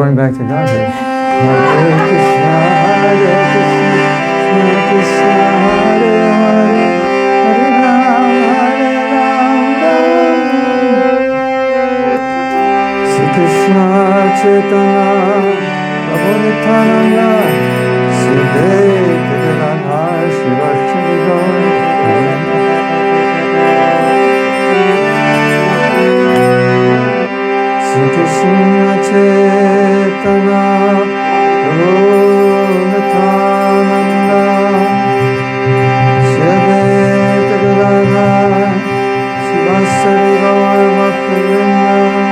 going back to Godhead. Hare Krishna, Hare Krishna, Hare Hare, Hare Ram, Shri Krishna Chaitanya, Prabhu Nityananda, Shri Advaita Shri Vaishnava Gaur. Shri Krishna Chaitanya, Prabhu Nityananda, Shri Advaita Shri Vaishnava Gaur Bhaktivinoda.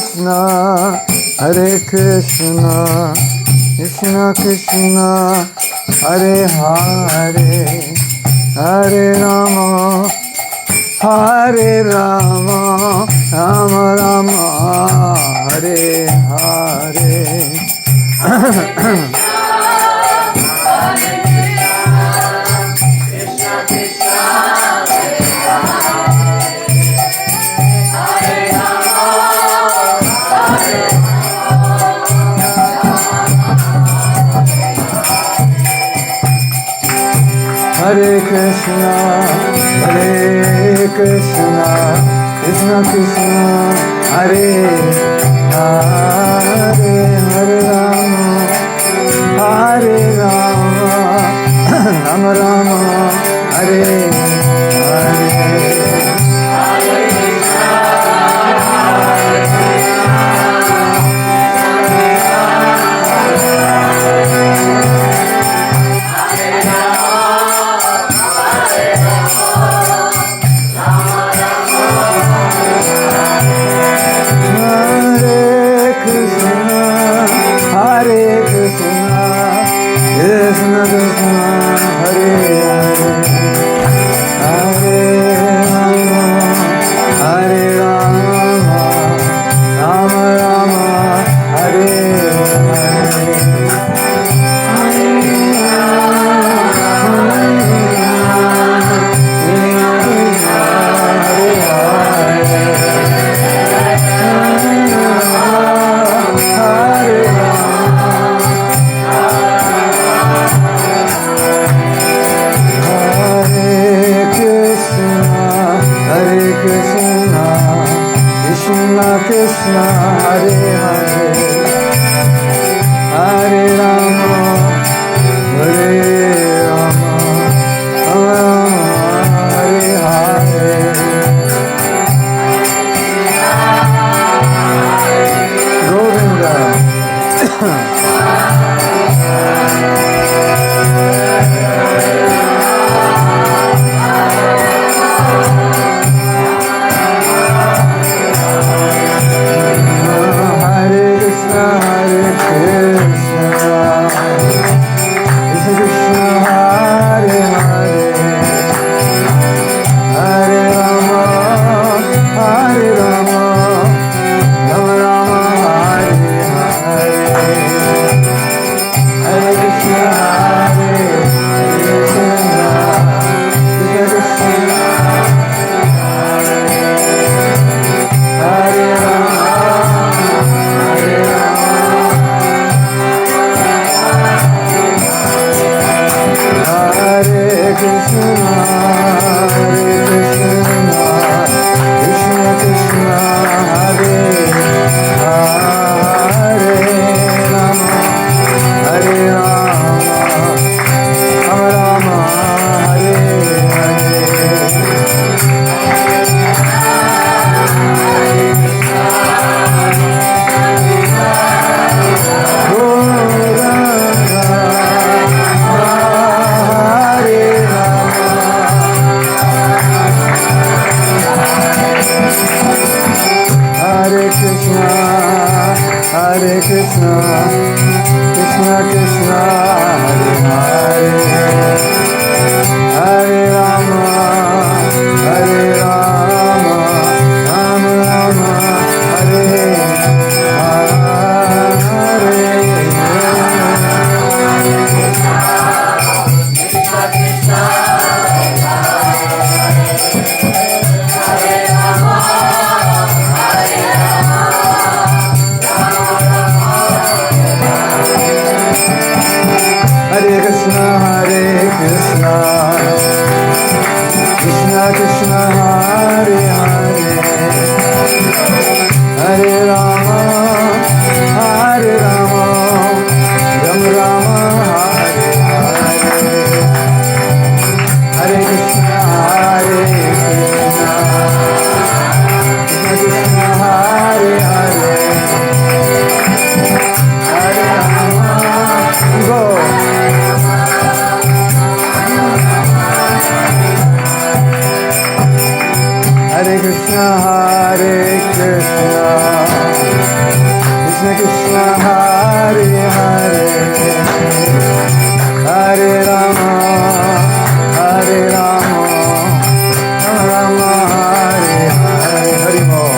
Krishna, Hare Krishna, Krishna Krishna, Hare Hare, Hare Rama, Hare Rama, Rama Rama, Hare Hare. Hare Krishna, Hare Krishna, Krishna Krishna, Hare Hare, Hare Rama, Hare Rama, Rama Rama, Hare Hare. Krishna, Hare Hare, Hare Rama, Hare Rama, Hare Hare. Govinda. Hare Krishna, Krishna Krishna, Hare Hare, Hare Rama, Hare Rama, Rama Rama, Hare Hare. Hare Krishna, Hare Krishna, Krishna Krishna, Hare Hare, Hare Rama, Hare Rama, Rama Rama, Hare Hare. Hare Krishna, Hare Krishna, Krishna Krishna, Hare Hare, Hare Rama. Go. Hare Krishna, Hare Krishna. Krishna Krishna Hare Hare Hare Rama Hare Rama Rama Hare Hare Hari Bol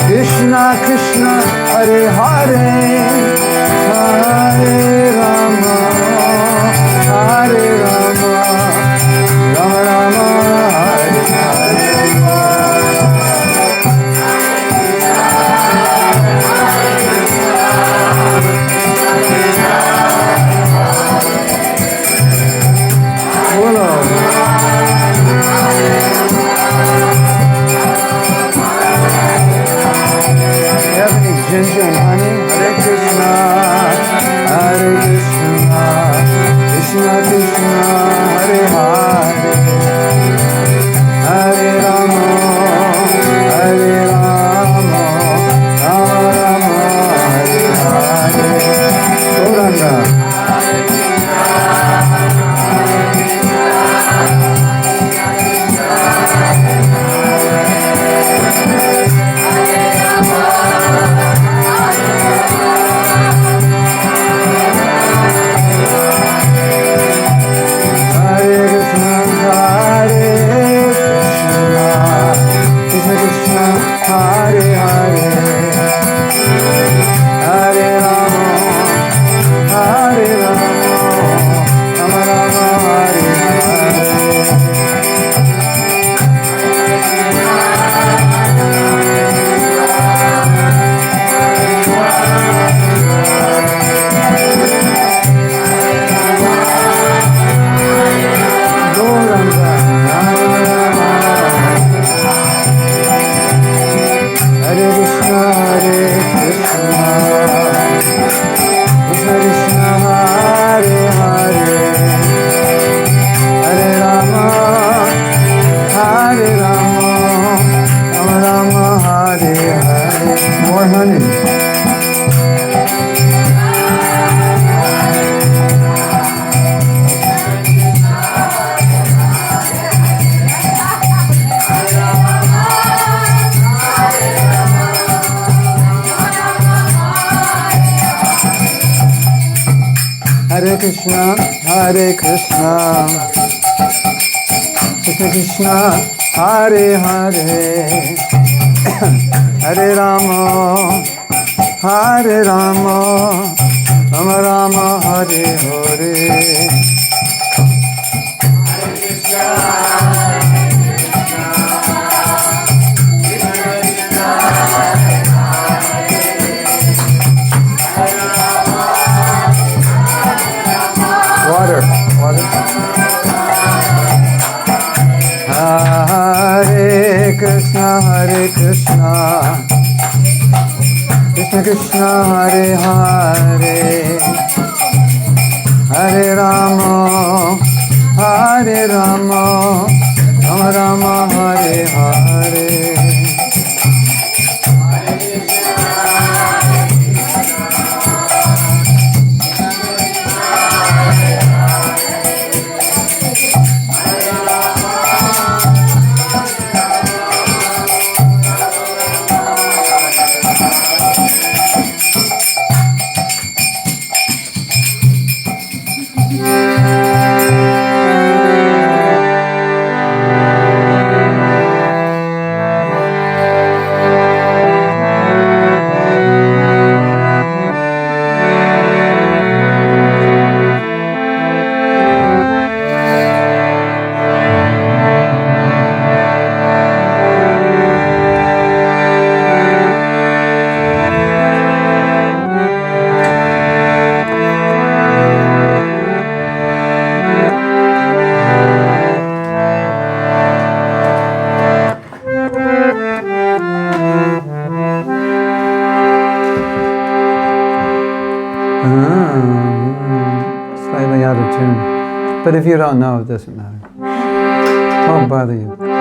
Krishna Krishna Hare Hare Hare Rama Hare Rama Rama Rama Hare Hare Bolo ginger and honey. Hare Krishna, Hare Krishna, Krishna Krishna, Hare Hare, Hare Rama, Hare Rama, Rama Rama, Hare Hare. Gauranga. Hare Krishna, Hare Krishna, Krishna Krishna, Hare Hare, Hare Rama, Hare Rama, Rama Rama, Hare Hare. Water. Hare Krishna, Krishna Krishna, Hare Hare, Hare Rama, Hare Rama, Rama Rama, Hare Hare. But if you don't know, it doesn't matter. Won't bother you.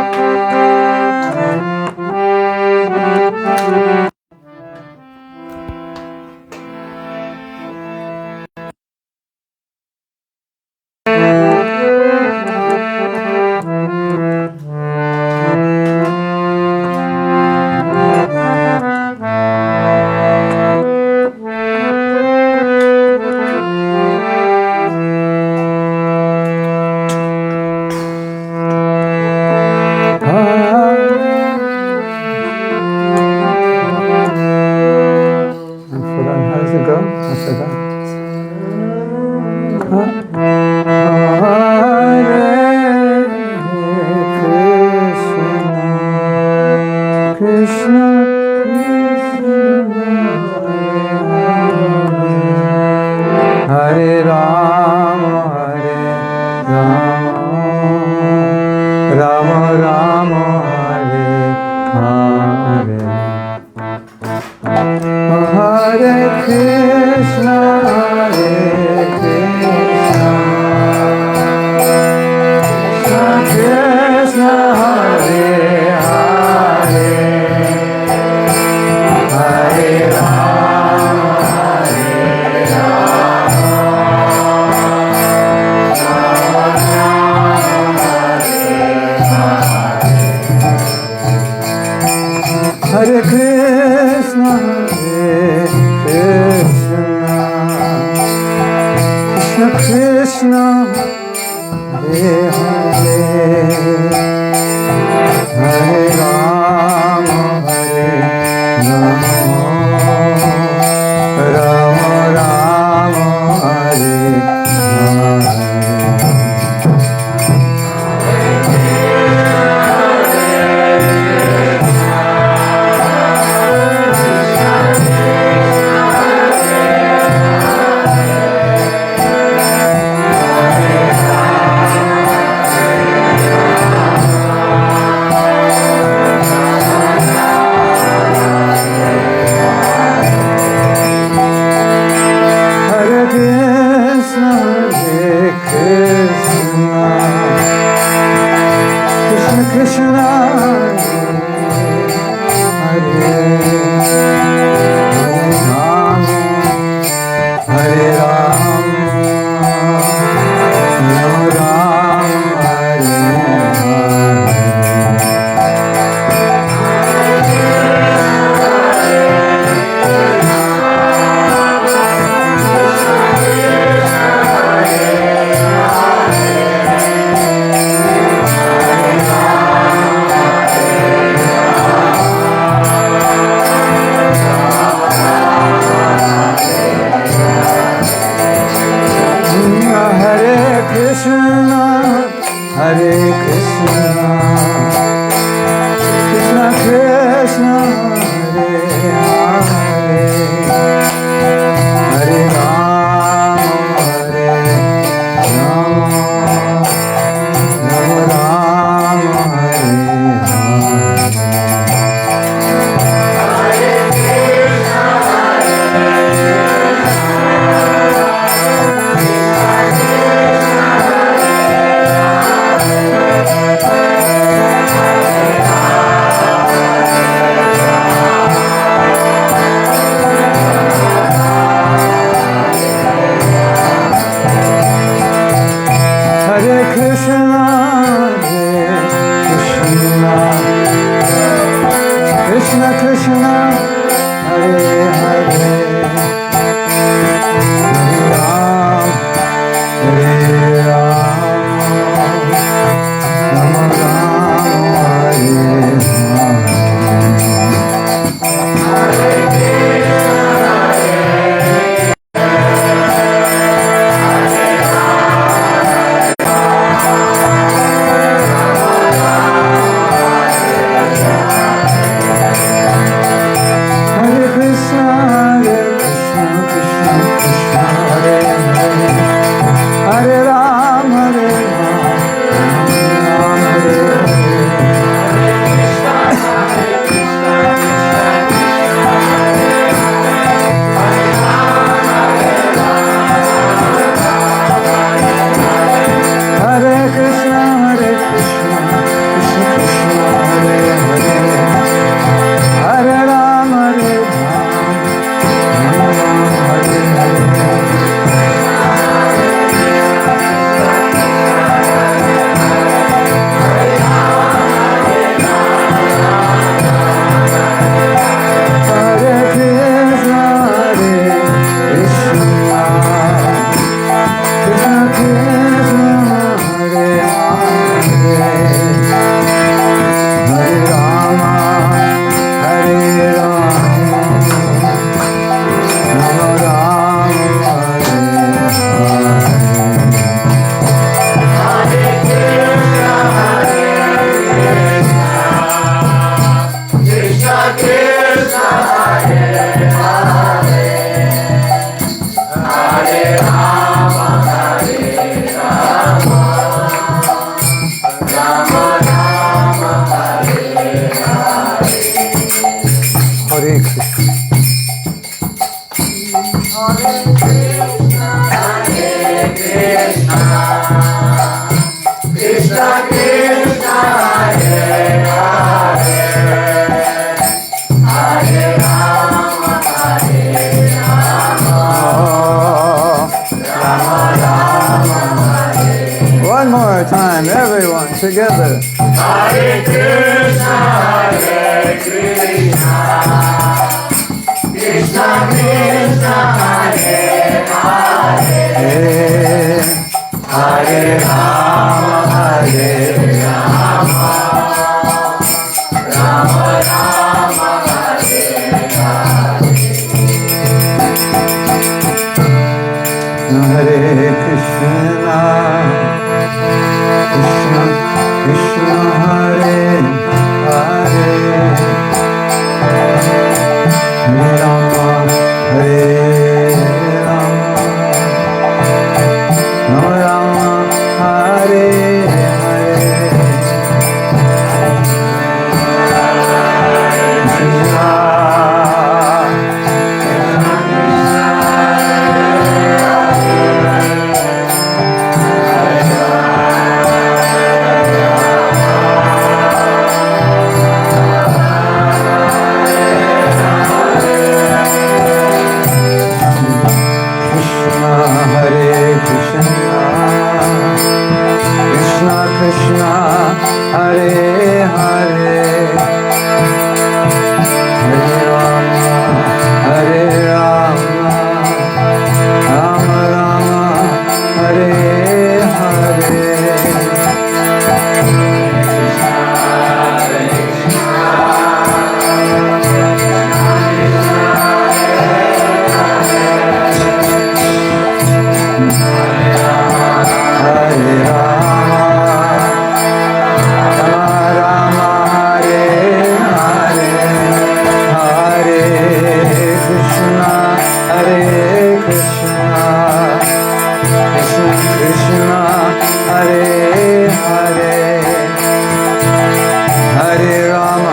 time, everyone together. Hare Krishna, Hare Krishna, Krishna Krishna, Hare Hare, Hare Rama, Hare Rama, Rama Rama, Hare Hare Krishna, Krishna Krishna, Hare Hare, Hare Rama, Hare Rama, Rama Rama, Hare Hare, Krishna. Krishna, Hare Hare, Hare Rama,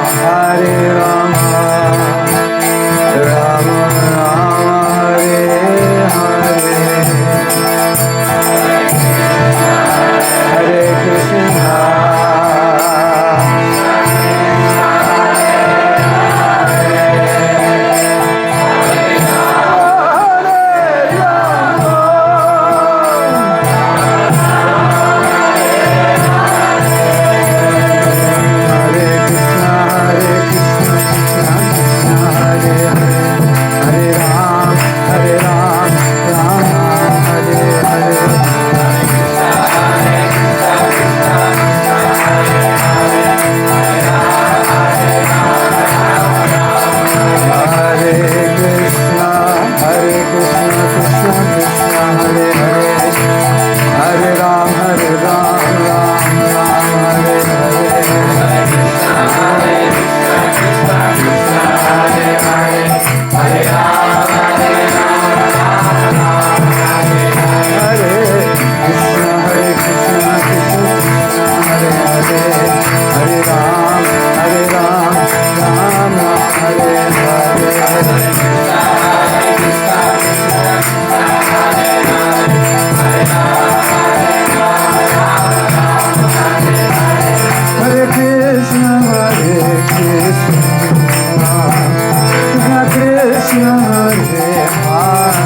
Hare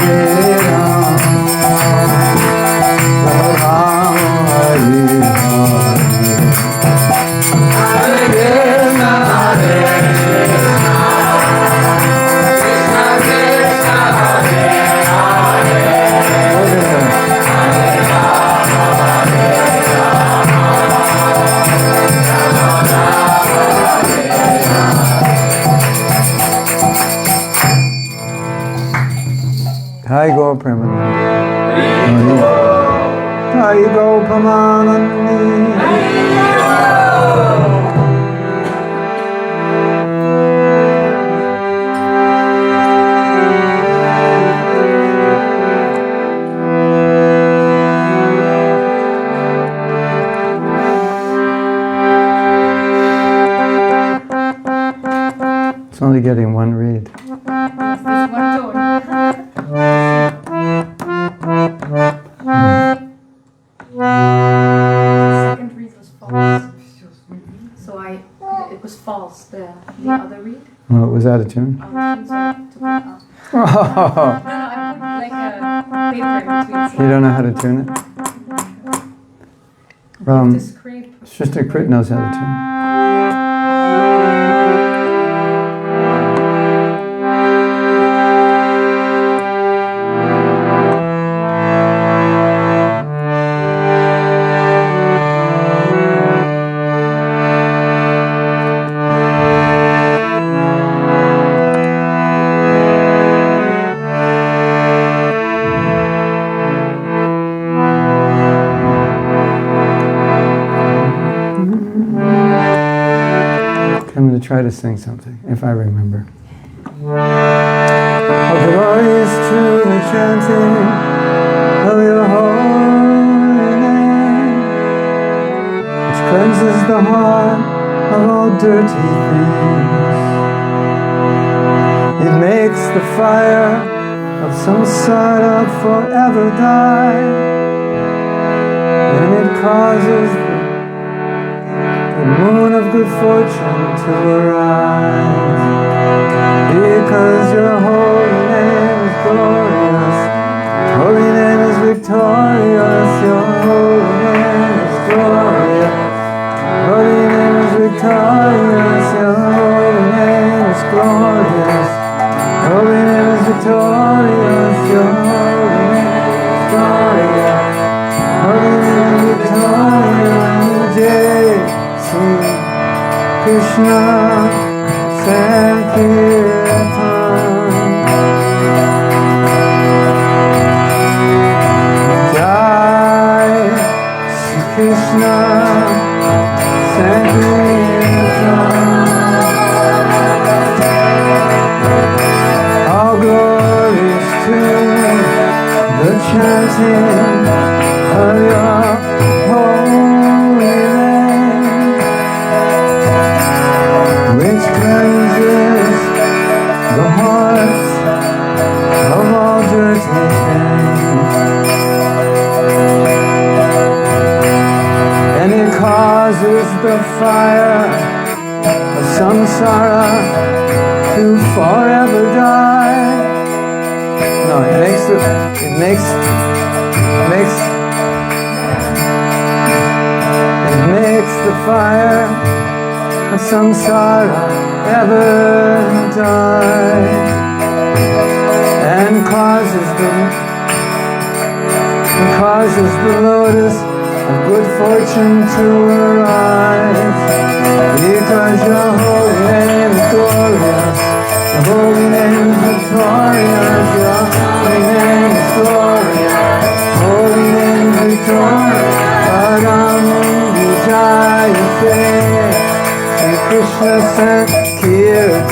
Rama, Rama Rama, Hare Hare. Hi Go Premanandi. Hi Go Premanandi. It's only getting one read. Second read was false. So it was false, the other read. Oh, was that a tune? So I took it out. Oh. No, I put like a You don't know how to tune it? Sister Crit knows how to tune it. I'm going to try to sing something, if I remember. How glorious to the chanting of your holy name, which cleanses the heart of all dirty things. It makes the fire of samsara forever die, and it causes the moon of good fortune to arise. Because your holy name is glorious, holy name is victorious, your holy name is glorious, holy name is victorious, your holy name is glorious, holy name is victorious, your holy name is glorious, holy name is victorious, Jai Sri Krishna Sankirtan. Jai Sri Krishna Sankirtan. All glories to the chanting of your holy name, which cleanses the hearts of all dirty things, and it causes the fire of samsara to forever die. No, it makes the fire of samsara ever die, and causes the lotus of good fortune to arise. Because your holy name is glorious, your holy name is victorious, your holy name is glorious, holy name is victorious. Param Vijayate Shri Krishna Sankirtan.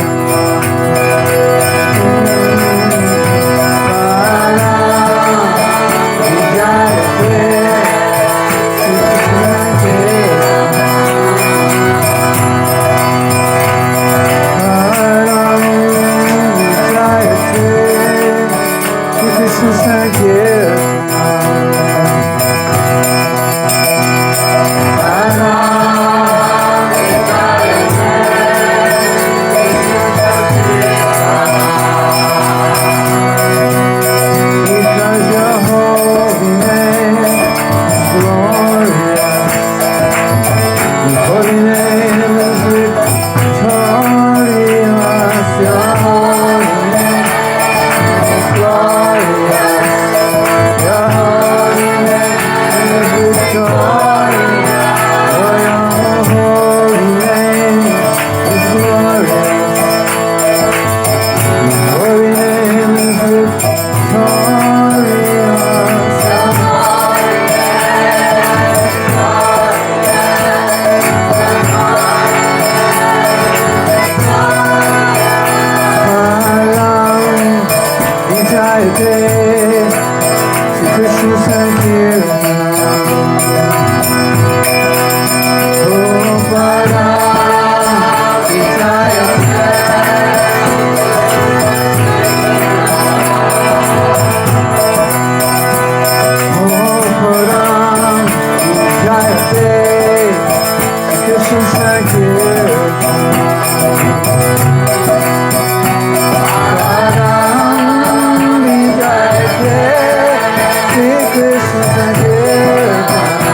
Krishna Sankirtana.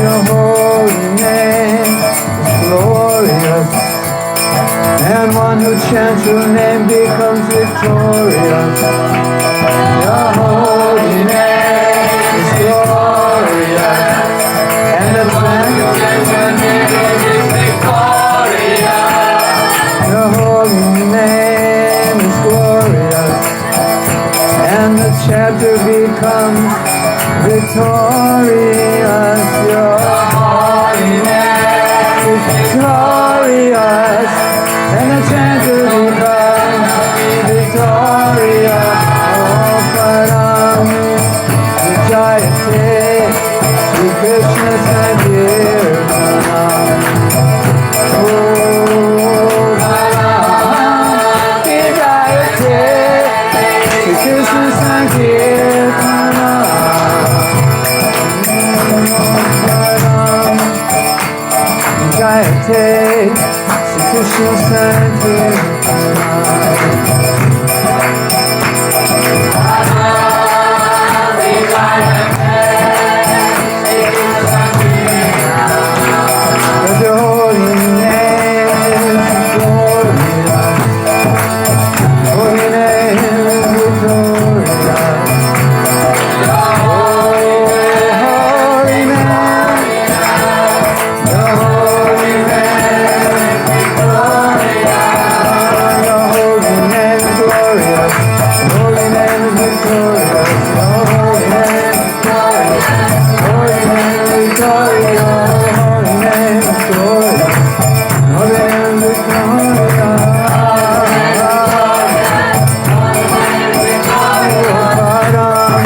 Your holy name is glorious, and one who chants your name becomes victorious. Your holy name is glorious, and the man who chants your name is victorious. Your holy name is glorious, and the chapter becomes victorious. Your holy name is victorious, and the chapter becomes victorious. Oh, Param Vijayate Shri Krishna Sankirtana. Oh, Param Vijayate Shri Krishna Sankirtana. Param Vijayate Shri Krishna Sankirtana. But your holy name is glorious. Holy name is victorious. Oh, holy name. Your holy name is victorious. Your holy name is glorious. Holy name is victorious. Your holy name is glorious. Holy name is victorious. Holy name is glorious. Holy name is victorious. Param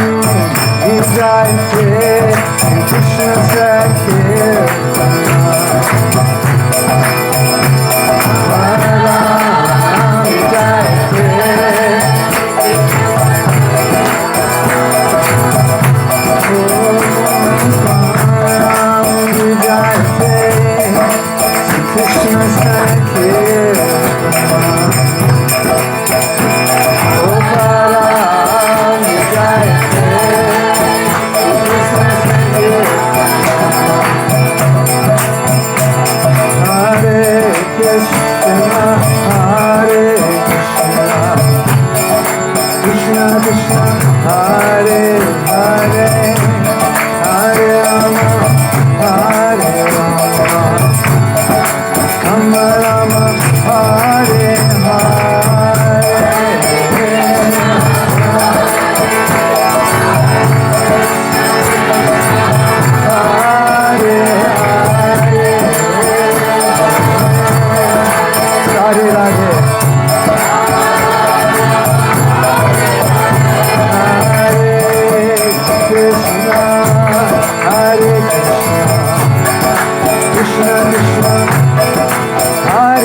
Vijayate Krishna Sankirtana. Param Vijayate Krishna Sankirtana. Oh, Param Vijayate Krishna Sankirtana. Hare Krishna, Hare Krishna, Krishna Krishna, Hare Hare, Hare Rama, Hare Rama, Rama Rama, Hare Hare. Radhe Radhe. Hare Krishna, Krishna Krishna, Hare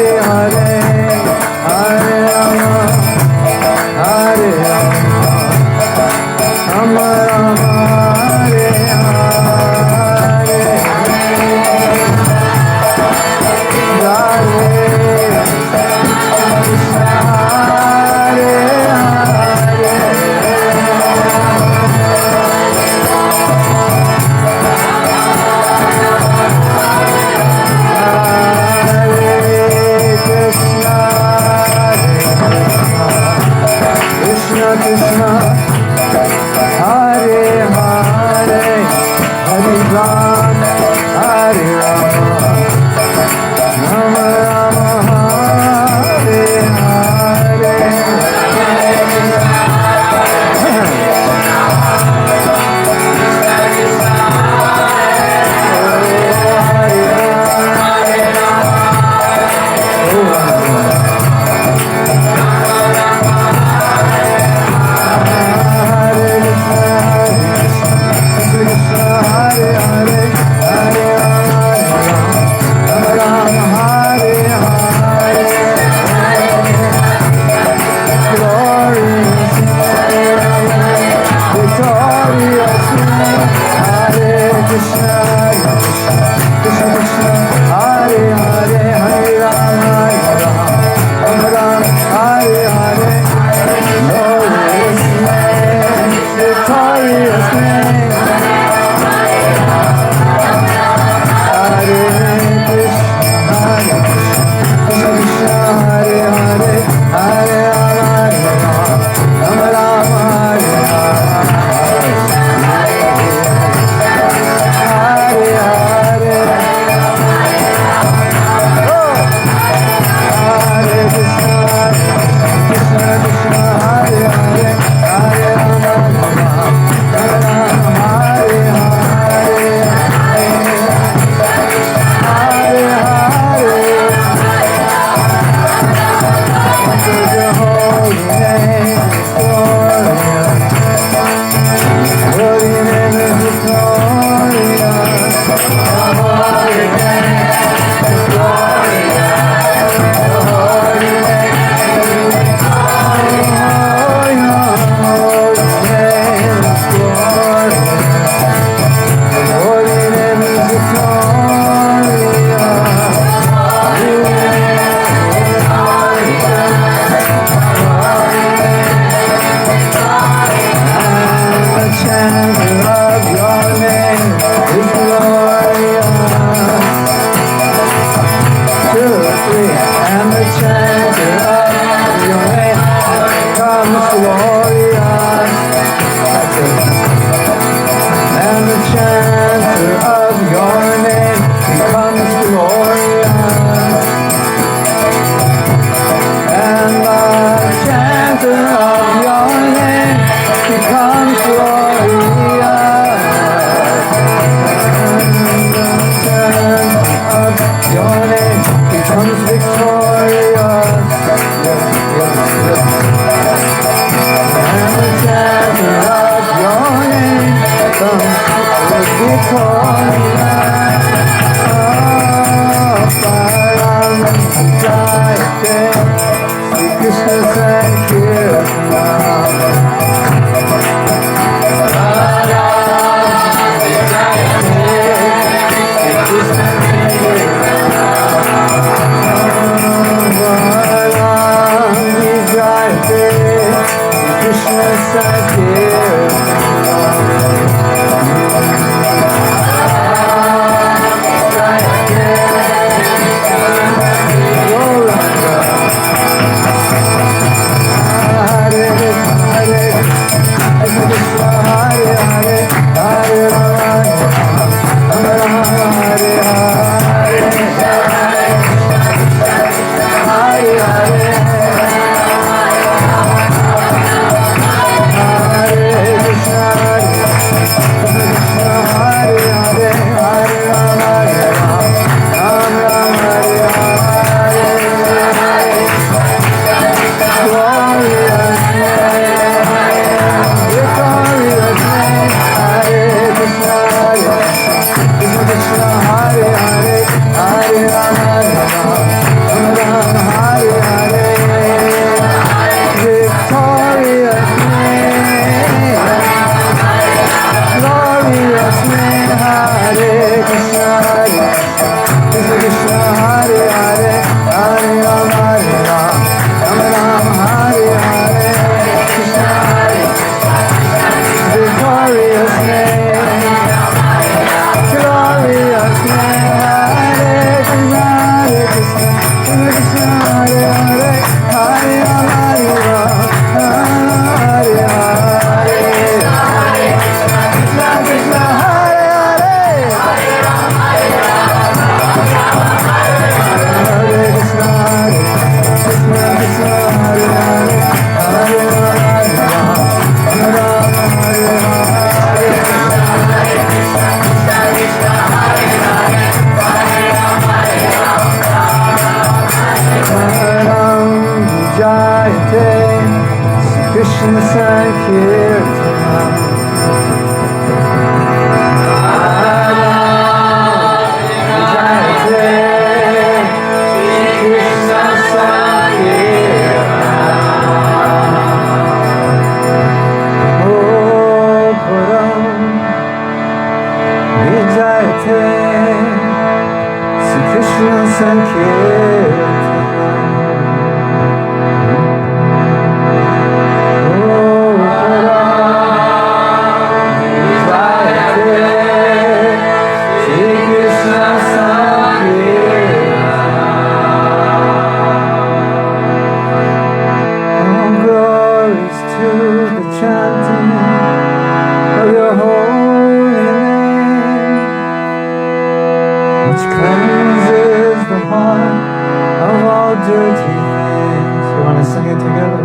dirty things. You want to sing it together?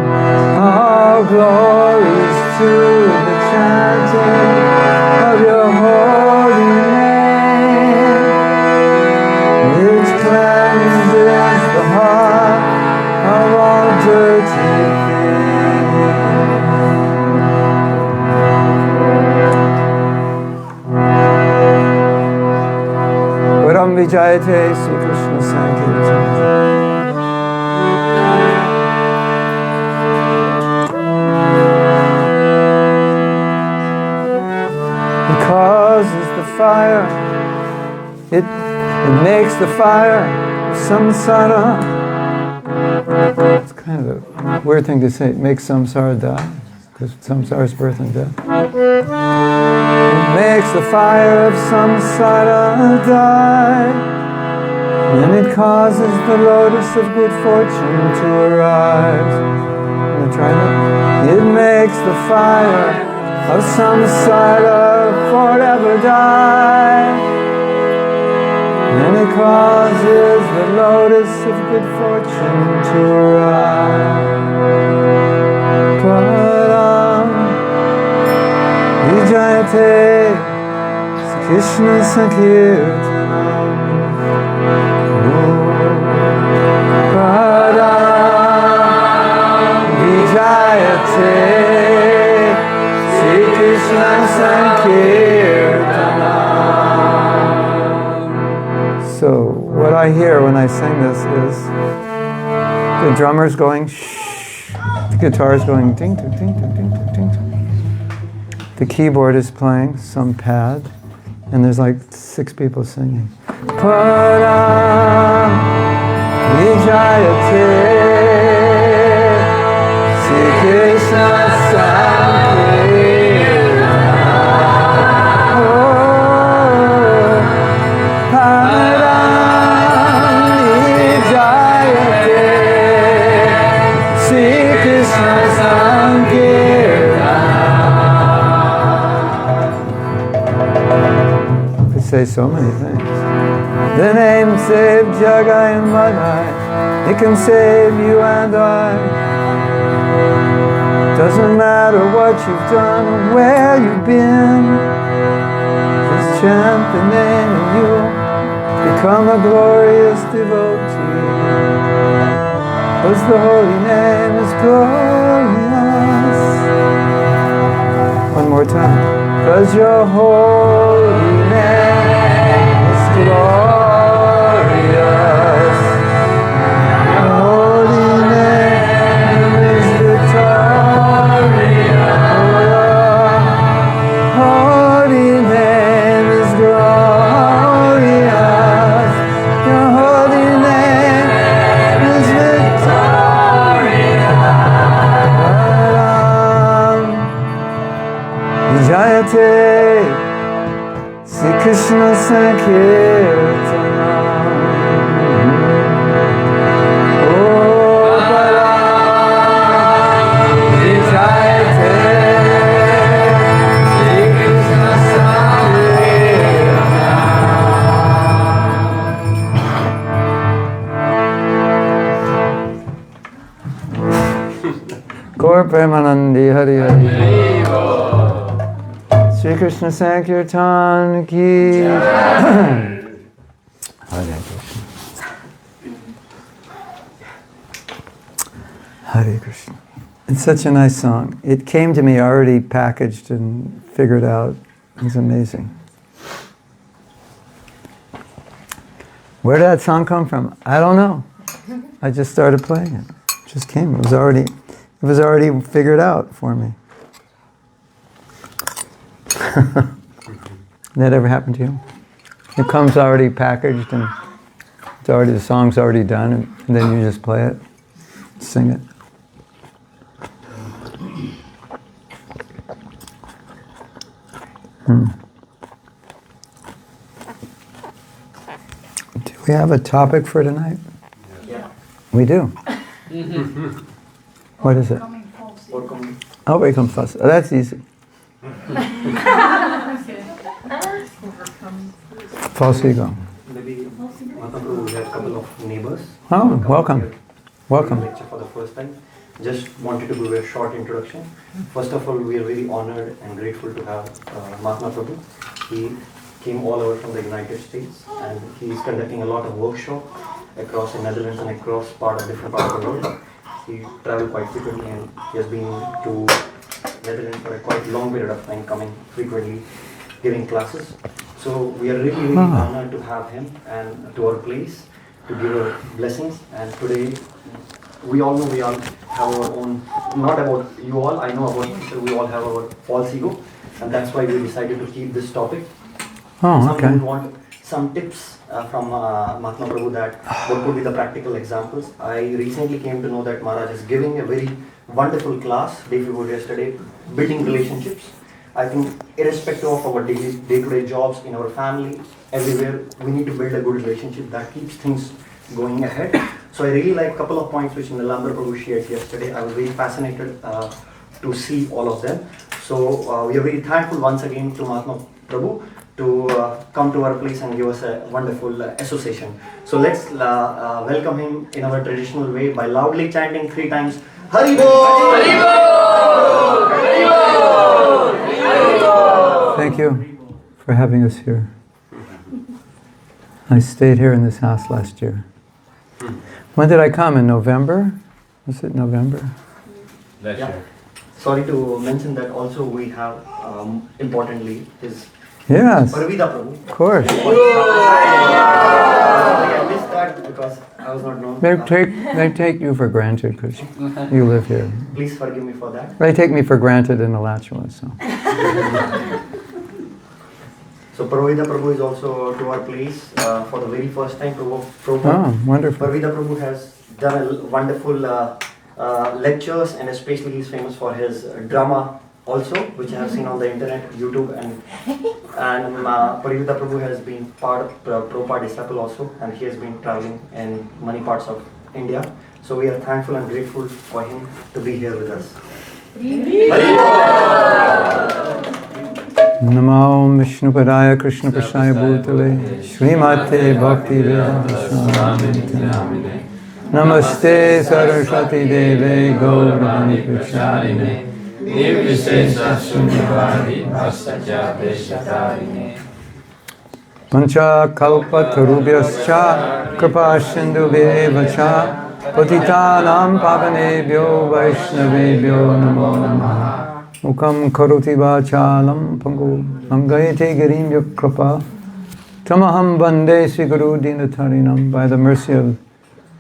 All glories to the chanting of your holy name, which cleanses the heart of all dirty things. Varam Vijayate Sri Krishna Sankirtan. It causes the fire, it makes the fire samsara. It's kind of a weird thing to say, it makes samsara die, because samsara is birth and death. It makes the fire of samsara die, and it causes the lotus of good fortune to arise. Want to try that? It makes the fire of samsara forever die, and it causes the lotus of good fortune to arise. Param Vijayate Krishna Sankirtanam. Param Vijayate Krishna Sankirtanam. So what I hear when I sing this is the drummer's going shh, the guitar's going ding ding ding ding ding ding ding. The keyboard is playing some pad, and there's like 6 people singing. Param Vijayate Sri Krishna Sankirtanam. Param Vijayate Sri Krishna Sankirtanam. Could say so many things. The name saved Jagai and Madai. It can save you and I. Doesn't matter what you've done or where you've been. Just chant the name and you'll become a glorious devotee. 'Cause the holy name is glorious. One more time. 'Cause your holy name is glorious. Your holy name is victorious. Holy name is glorious. Your holy name is victorious. Vijayate Sri Krishna Sankirtanam. Oh, Param Vijayate Sri Krishna Sankirtanam. Gaur Premanandi Hari Hari. Sri Krishna Sankirtan ki Hare Krishna. Hare Krishna. It's such a nice song. It came to me already packaged and figured out. It's amazing. Where did that song come from? I don't know. I just started playing it. It just came. It was already figured out for me. That ever happened to you? It comes already packaged and the song's already done, and then you just play it, sing it. Do we have a topic for tonight? Yeah. We do. What is it? Overcome false. Oh, that's easy. False ego. Maybe Mahatma Prabhu had a couple of neighbors. Oh, welcome. Welcome. Lecture for the first time. Just wanted to give a short introduction. First of all, we are very honored and grateful to have Mahatma Prabhu. He came all over from the United States and he is conducting a lot of workshop across the Netherlands and across different parts of the world. He traveled quite frequently and he has been to Netherlands for a quite long period of time, coming frequently, giving classes. So we are really honored to have him and to our place to give our blessings. And today, we all know we all have our own, not about you all, I know about, we all have our false ego, and that's why we decided to keep this topic. Some people want some tips from Mahatma Prabhu that what could be the practical examples. I recently came to know that Maharaj is giving a very wonderful class day before yesterday, building relationships. I think irrespective of our day-to-day jobs, in our family, everywhere, we need to build a good relationship that keeps things going ahead. So I really like a couple of points which Nilambar Prabhu shared yesterday. I was very fascinated to see all of them. So we are very thankful once again to Mahatma Prabhu to come to our place and give us a wonderful association. So let's welcome him in our traditional way by loudly chanting 3 times, Hari Bol! Hari Bol! Hari Bol! Hari Bol! Thank you for having us here. I stayed here in this house last year. When did I come? In November? Was it November? Last year. Sorry to mention that also we have, importantly, his Parvida Prabhu. Of course. I missed that because I was not known. They take you for granted because you live here. Please forgive me for that. They take me for granted in Alachua, so. So Parvida Prabhu is also to our place for the very first time. Prabhu, Oh, wonderful. Parvida Prabhu has done a wonderful lectures, and especially he's famous for his drama also, which I have seen on the internet, YouTube, and Parvida Prabhu has been part of Prabhupada disciple also, and he has been traveling in many parts of India. So we are thankful and grateful for him to be here with us. Namo Vishnupadaya Krishna Prasaya Bhutale Srimate Bhakti Vedanta Swami Namine Namaste Saraswati Deve Gaurani Pracharine Nirvishesha Shunyavadi Bhastaja Deshatarine Pancha Kalpa Tarubhyascha Kripa Sindhubhyeva Cha Patitanam Pavanebhyo Vaishnavebhyo Namo Namaha Mukam Karoti Vachalam Pangu Angayate Girim Yakrapa Tamaham Bande Sri Guru Dinatarinam. By the mercy of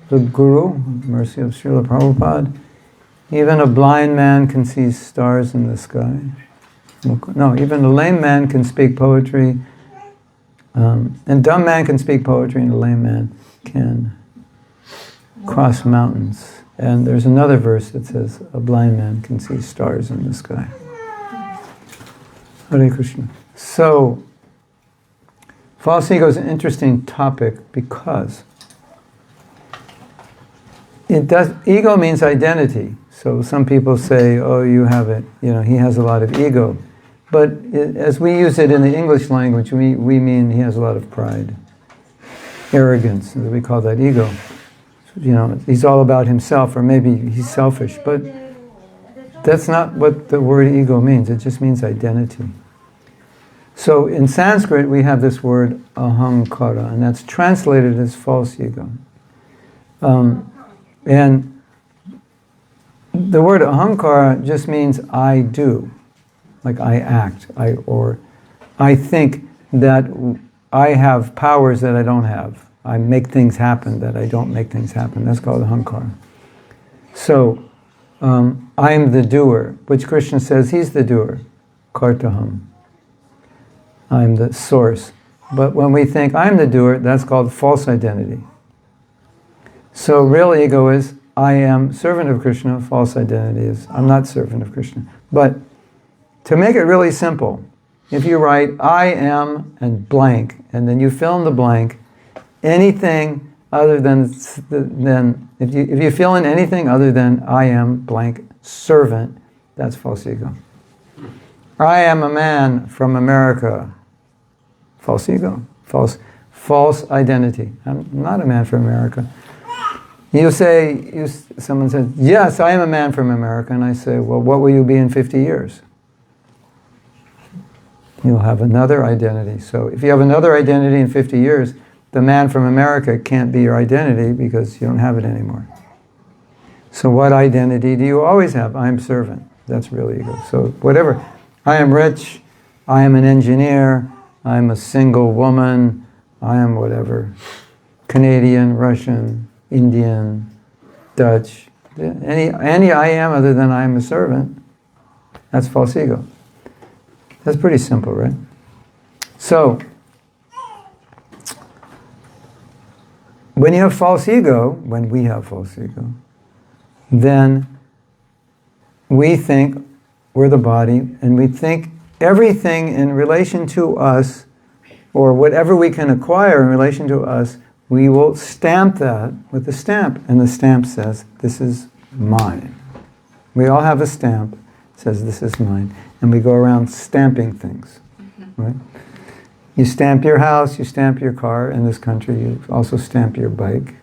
the Guru, mercy of Srila Prabhupada, even a blind man can see stars in the sky. No, even a lame man can speak poetry, and dumb man can speak poetry, and a lame man can cross mountains. And there's another verse that says, a blind man can see stars in the sky. Hare Krishna. So, false ego is an interesting topic because ego means identity. So some people say, oh, you have it, he has a lot of ego. But as we use it in the English language, we mean he has a lot of pride, arrogance, we call that ego. He's all about himself, or maybe he's selfish, but that's not what the word ego means. It just means identity. So in Sanskrit, we have this word ahankara, and that's translated as false ego. And the word ahankara just means I do, like I act, I think that I have powers that I don't have. I make things happen that I don't make things happen. That's called ahankara. So, I'm the doer, which Krishna says he's the doer, kartaham. I'm the source. But when we think I'm the doer, that's called false identity. So real ego is, I am servant of Krishna. False identity is, I'm not servant of Krishna. But to make it really simple, if you write, I am, and blank, and then you fill in the blank, anything other than if you fill in anything other than I am blank servant, that's false ego. I am a man from America. False ego. False identity. I'm not a man from America. Someone says, yes, I am a man from America. And I say, well, what will you be in 50 years? You'll have another identity. So if you have another identity in 50 years, the man from America can't be your identity because you don't have it anymore. So what identity do you always have? I am servant. That's really ego. So whatever. I am rich. I am an engineer. I am a single woman. I am whatever. Canadian, Russian, Indian, Dutch. Any I am other than I am a servant. That's false ego. That's pretty simple, right? So, when you have false ego, when we have false ego, then we think we're the body, and we think everything in relation to us, or whatever we can acquire in relation to us, we will stamp that with a stamp, and the stamp says, this is mine. We all have a stamp that says, this is mine, and we go around stamping things, right? You stamp your house, you stamp your car. In this country, you also stamp your bike.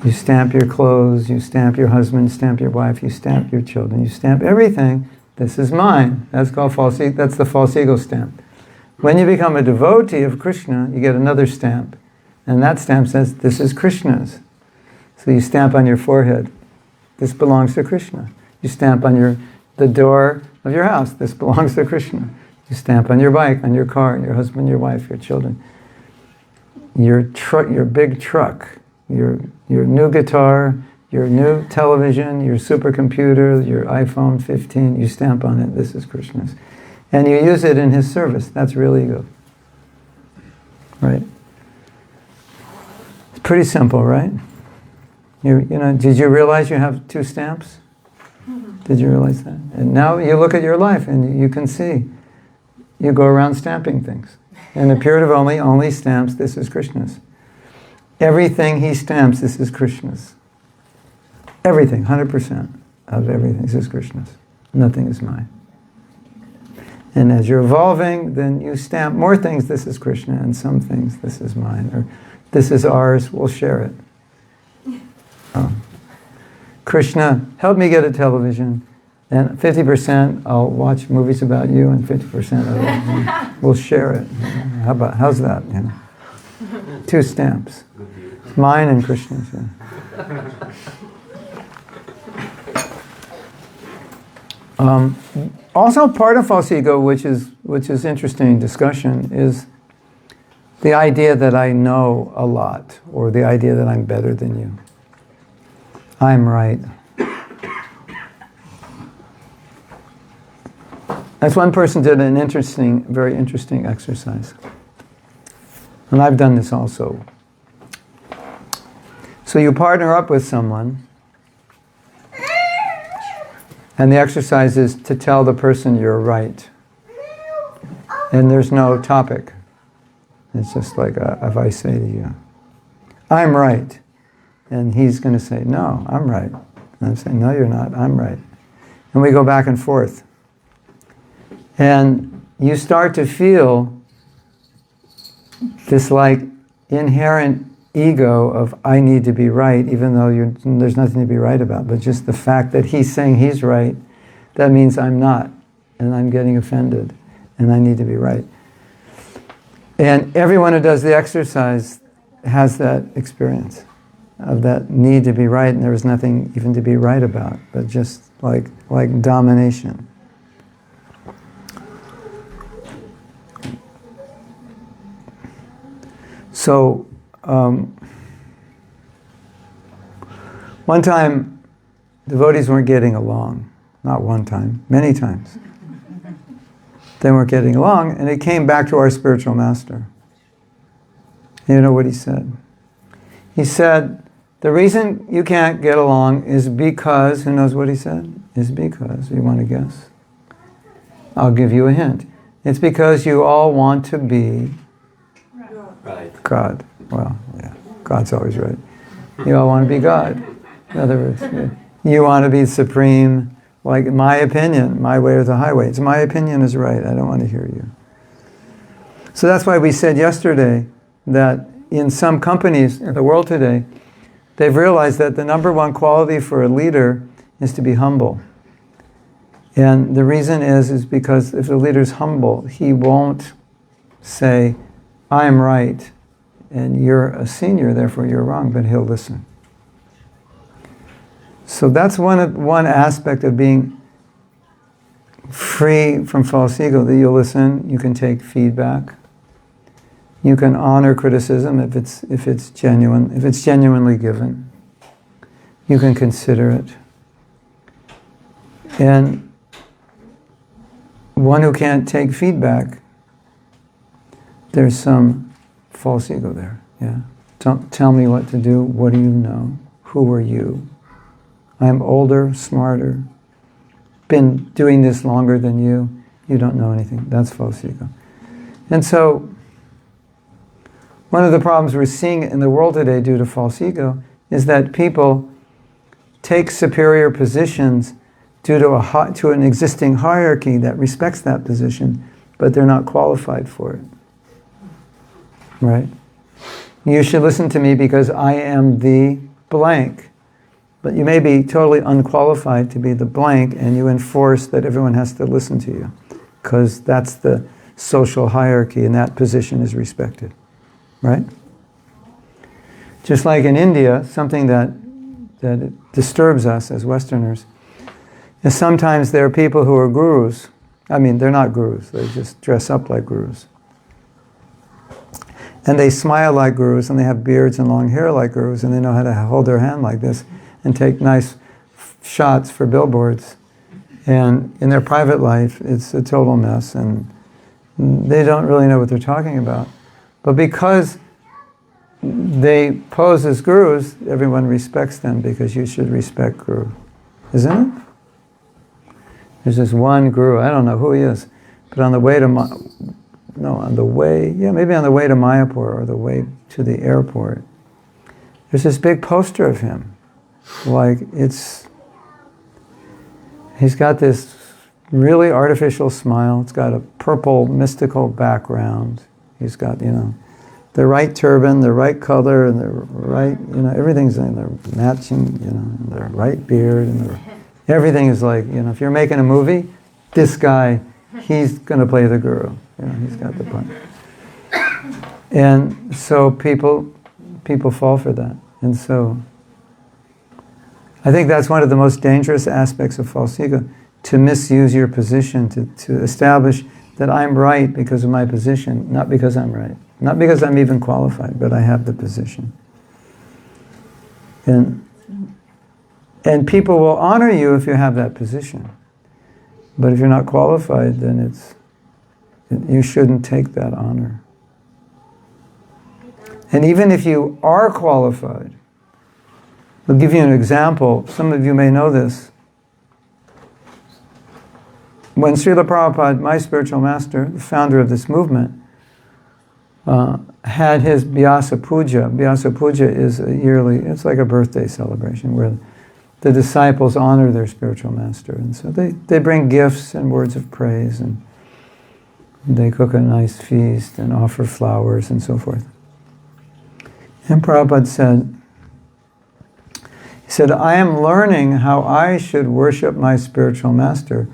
You stamp your clothes, you stamp your husband, you stamp your wife, you stamp your children, you stamp everything. This is mine. That's called false ego. That's the false ego stamp. When you become a devotee of Krishna, you get another stamp. And that stamp says, this is Krishna's. So you stamp on your forehead, this belongs to Krishna. You stamp on the door of your house, this belongs to Krishna. You stamp on your bike, on your car, your husband, your wife, your children. Your big truck, your new guitar, your new television, your supercomputer, your iPhone 15, you stamp on it, this is Krishna's. And you use it in his service. That's real ego. Right? It's pretty simple, right? Did you realize you have two stamps? Did you realize that? And now you look at your life and you can see. You go around stamping things. And the Pure Devotee only stamps, this is Krishna's. Everything he stamps, this is Krishna's. Everything, 100% of everything, this is Krishna's. Nothing is mine. And as you're evolving, then you stamp more things, this is Krishna, and some things, this is mine, or this is ours, we'll share it. Krishna, help me get a television, and 50% I'll watch movies about you, and 50% we'll share it. How's that? Two stamps. Mine and Krishna's. Yeah. Also, part of false ego, which is interesting discussion, is the idea that I know a lot, or the idea that I'm better than you. I'm right. As one person did an very interesting exercise. And I've done this also. So you partner up with someone, and the exercise is to tell the person you're right. And there's no topic. It's just like if I say to you, I'm right. And he's going to say, no, I'm right. And I'm saying, no, you're not, I'm right. And we go back and forth. And you start to feel this like inherent ego of I need to be right, even though there's nothing to be right about. But just the fact that he's saying he's right, that means I'm not. And I'm getting offended. And I need to be right. And everyone who does the exercise has that experience of that need to be right, and there was nothing even to be right about, but just like domination. So, one time, devotees weren't getting along. Not one time, many times. They weren't getting along, and it came back to our spiritual master. You know what he said? He said, the reason you can't get along is because, who knows what he said? Is because, you want to guess? I'll give you a hint. It's because you all want to be Right. God. Well, yeah, God's always right. You all want to be God. In other words, you want to be supreme, like my opinion, my way or the highway. It's my opinion is right. I don't want to hear you. So that's why we said yesterday that in some companies in the world today, they've realized that the number one quality for a leader is to be humble. And the reason is because if the leader's humble, he won't say, I'm right, and you're a senior, therefore you're wrong, but he'll listen. So that's one aspect of being free from false ego, that you'll listen, you can take feedback, you can honor criticism if it's genuine, if it's genuinely given. You can consider it. And one who can't take feedback, there's some false ego there. Yeah. Don't tell me what to do. What do you know? Who are you? I'm older, smarter, been doing this longer than you. You don't know anything. That's false ego. And so, one of the problems we're seeing in the world today due to false ego is that people take superior positions due to an existing hierarchy that respects that position, but they're not qualified for it. Right? You should listen to me because I am the blank. But you may be totally unqualified to be the blank, and you enforce that everyone has to listen to you, because that's the social hierarchy, and that position is respected. Right? Just like in India, something that disturbs us as Westerners is sometimes there are people who are gurus. I mean, they're not gurus. They just dress up like gurus. And they smile like gurus, and they have beards and long hair like gurus, and they know how to hold their hand like this and take nice shots for billboards. And in their private life, it's a total mess, and they don't really know what they're talking about. But because they pose as gurus, everyone respects them, because you should respect guru. Isn't it? There's this one guru, I don't know who he is, but on the way to Mayapur or the way to the airport, there's this big poster of him. He's got this really artificial smile. It's got a purple mystical background. He's got, the right turban, the right color, and the right, everything's in there matching, the right beard, and everything is like, if you're making a movie, this guy, he's going to play the guru. He's got the punch. And so people fall for that. And so I think that's one of the most dangerous aspects of false ego, to misuse your position, to establish that I'm right because of my position, not because I'm right. Not because I'm even qualified, but I have the position. And people will honor you if you have that position. But if you're not qualified, then you shouldn't take that honor. And even if you are qualified, I'll give you an example. Some of you may know this. When Srila Prabhupada, my spiritual master, the founder of this movement, had his Vyasa Puja. Vyasa Puja is it's like a birthday celebration where the disciples honor their spiritual master. And so they bring gifts and words of praise, and they cook a nice feast and offer flowers and so forth. And Prabhupada said, I am learning how I should worship my spiritual master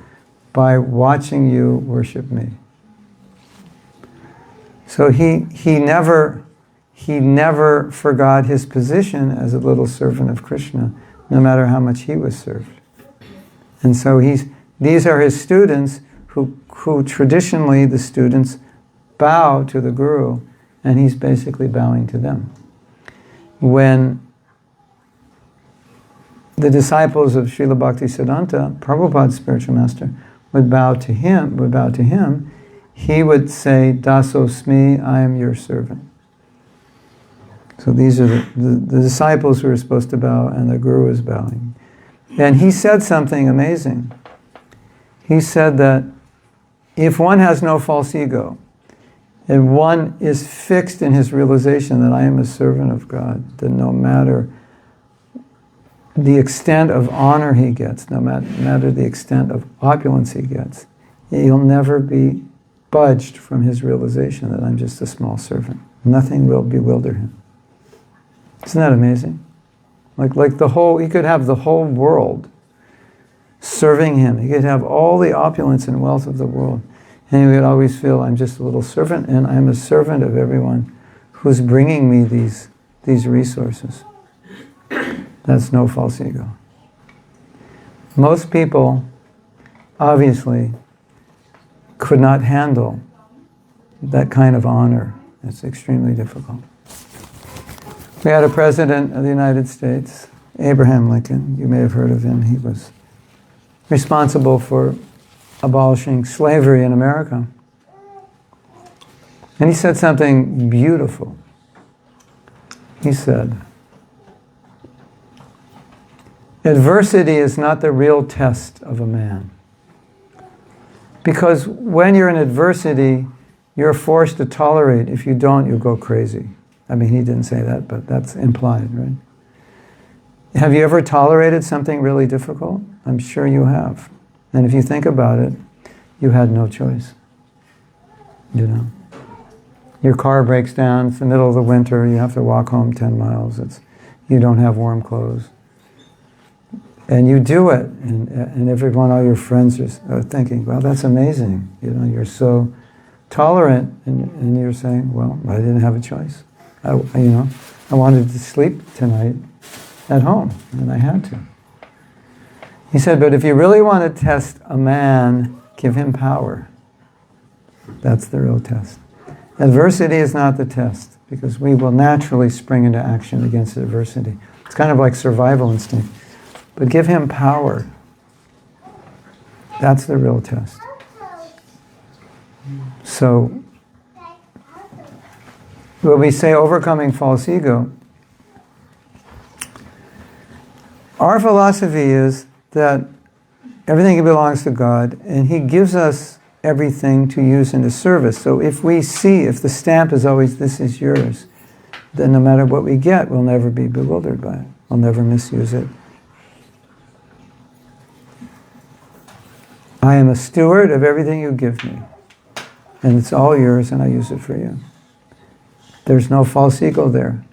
by watching you worship me. So he never forgot his position as a little servant of Krishna, no matter how much he was served. And so these are his students who traditionally the students bow to the Guru, and he's basically bowing to them. When the disciples of Srila Bhaktisiddhanta, Prabhupada's spiritual master, would bow to him, he would say, Dasosmi, I am your servant. So these are the disciples who are supposed to bow, and the Guru is bowing. And he said something amazing. He said that if one has no false ego, and one is fixed in his realization that I am a servant of God, then no matter the extent of honor he gets, no matter the extent of opulence he gets, he'll never be budged from his realization that I'm just a small servant. Nothing will bewilder him. Isn't that amazing? Like the whole, he could have the whole world serving him. He could have all the opulence and wealth of the world. And he would always feel, I'm just a little servant, and I'm a servant of everyone who's bringing me these resources. That's no false ego. Most people, obviously, could not handle that kind of honor. It's extremely difficult. We had a president of the United States, Abraham Lincoln. You may have heard of him. He was responsible for abolishing slavery in America. And he said something beautiful. He said, adversity is not the real test of a man. Because when you're in adversity, you're forced to tolerate. If you don't, you'll go crazy. I mean, he didn't say that, but that's implied, right? Have you ever tolerated something really difficult? I'm sure you have. And if you think about it, you had no choice. You know? Your car breaks down, it's the middle of the winter, you have to walk home 10 miles, you don't have warm clothes. And you do it, and everyone, all your friends are thinking, well, that's amazing. You know, you're so tolerant, and you're saying, well, I didn't have a choice. I wanted to sleep tonight at home, and I had to. He said, but if you really want to test a man, give him power. That's the real test. Adversity is not the test, because we will naturally spring into action against adversity. It's kind of like survival instinct. But give him power. That's the real test. So, when we say overcoming false ego, our philosophy is that everything belongs to God, and He gives us everything to use in His service. So if we see, if the stamp is always, this is yours, then no matter what we get, we'll never be bewildered by it. We'll never misuse it. I am a steward of everything you give me. And it's all yours, and I use it for you. There's no false ego there.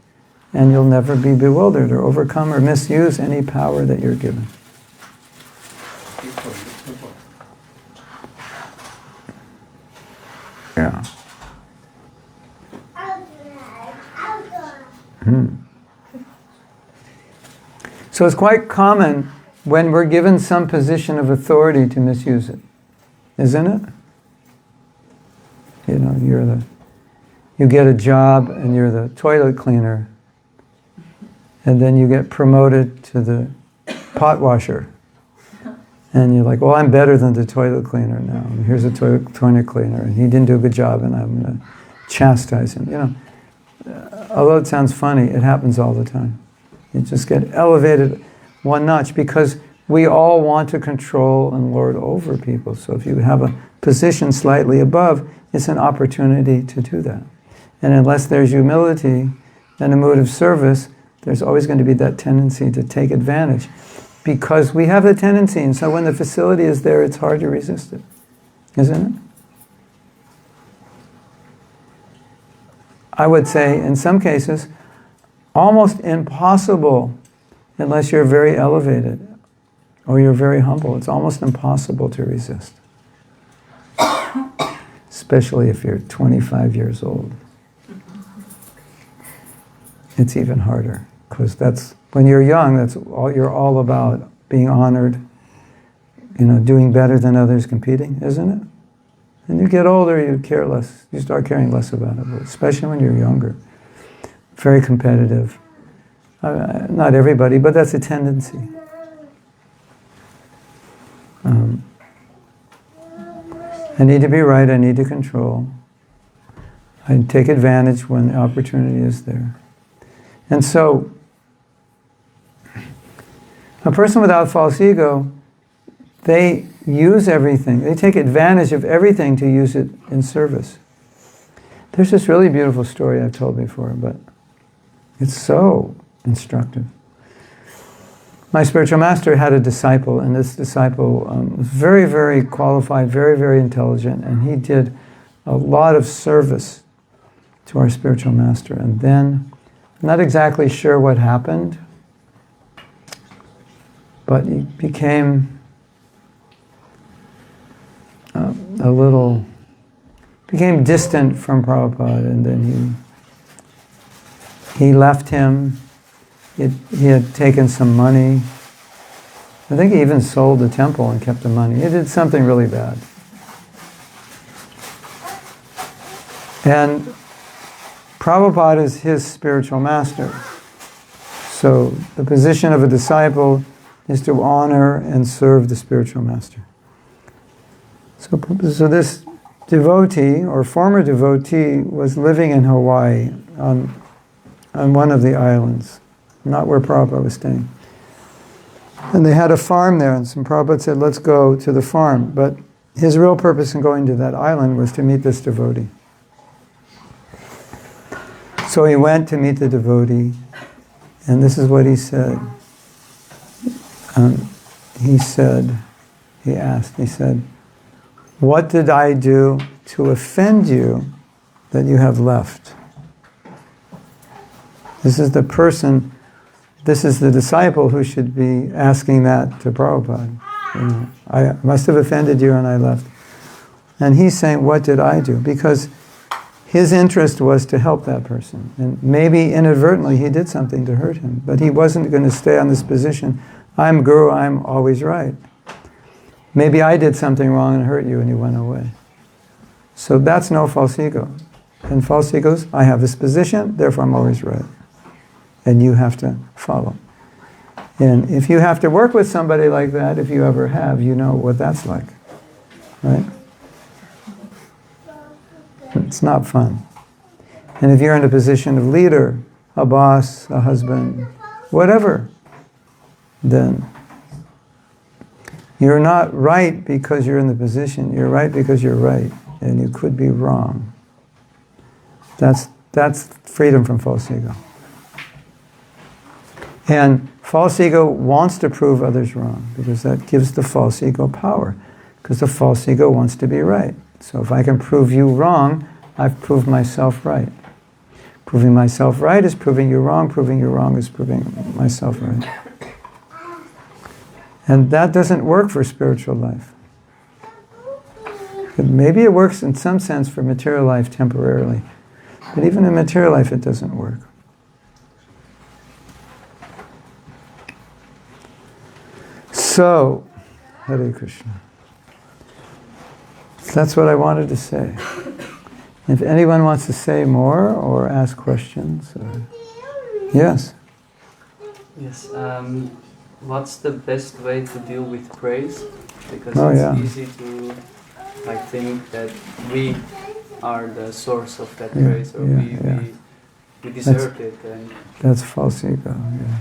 And you'll never be bewildered or overcome or misuse any power that you're given. Yeah. So it's quite common when we're given some position of authority to misuse it, isn't it? You know, you get a job and you're the toilet cleaner, and then you get promoted to the pot washer. And you're like, well, I'm better than the toilet cleaner now. And here's a toilet cleaner, and he didn't do a good job, and I'm going to chastise him. You know, although it sounds funny, it happens all the time. You just get elevated one notch because we all want to control and lord over people. So if you have a position slightly above, it's an opportunity to do that. And unless there's humility and a mood of service, there's always going to be that tendency to take advantage. Because we have the tendency, and so when the facility is there, it's hard to resist it. Isn't it? I would say, in some cases, almost impossible unless you're very elevated or you're very humble. It's almost impossible to resist. Especially if you're 25 years old. It's even harder. Because that's, when you're young, that's all you're all about, being honored, you know, doing better than others, competing, isn't it? And you get older, you care less, you start caring less about it, especially when you're younger. Very competitive. Not everybody, but that's a tendency. I need to be right, I need to control. I take advantage when the opportunity is there. And so, a person without false ego, they use everything. They take advantage of everything to use it in service. There's this really beautiful story I've told before, but it's so instructive. My spiritual master had a disciple, and this disciple was very, very qualified, very, very intelligent, and he did a lot of service to our spiritual master. And then, I'm not exactly sure what happened, but he became became distant from Prabhupada, and then he left him. He had taken some money. I think he even sold the temple and kept the money. He did something really bad. And Prabhupada is his spiritual master. So the position of a disciple is to honor and serve the spiritual master. So this devotee, or former devotee, was living in Hawaii on one of the islands, not where Prabhupada was staying. And they had a farm there, and some Prabhupada said, let's go to the farm. But his real purpose in going to that island was to meet this devotee. So he went to meet the devotee, and this is what he said. He said, what did I do to offend you that you have left? This is the disciple who should be asking that to Prabhupada. I must have offended you and I left. And he's saying, what did I do? Because his interest was to help that person. And maybe inadvertently he did something to hurt him, but he wasn't going to stay on this position. I'm Guru, I'm always right. Maybe I did something wrong and hurt you and you went away. So that's no false ego. And false ego's, I have this position, therefore I'm always right. And you have to follow. And if you have to work with somebody like that, if you ever have, you know what that's like. Right? It's not fun. And if you're in a position of leader, a boss, a husband, whatever, then you're not right because you're in the position. You're right because you're right. And you could be wrong. That's freedom from false ego. And false ego wants to prove others wrong because that gives the false ego power. Because the false ego wants to be right. So if I can prove you wrong, I've proved myself right. Proving myself right is proving you wrong. Proving you wrong is proving myself right. And that doesn't work for spiritual life. Maybe it works in some sense for material life temporarily. But even in material life, it doesn't work. So, Hare Krishna. That's what I wanted to say. If anyone wants to say more or ask questions, yes. Yes. What's the best way to deal with praise? Because it's easy to think that we are the source of that praise, or we deserve it. And that's false ego. Yeah.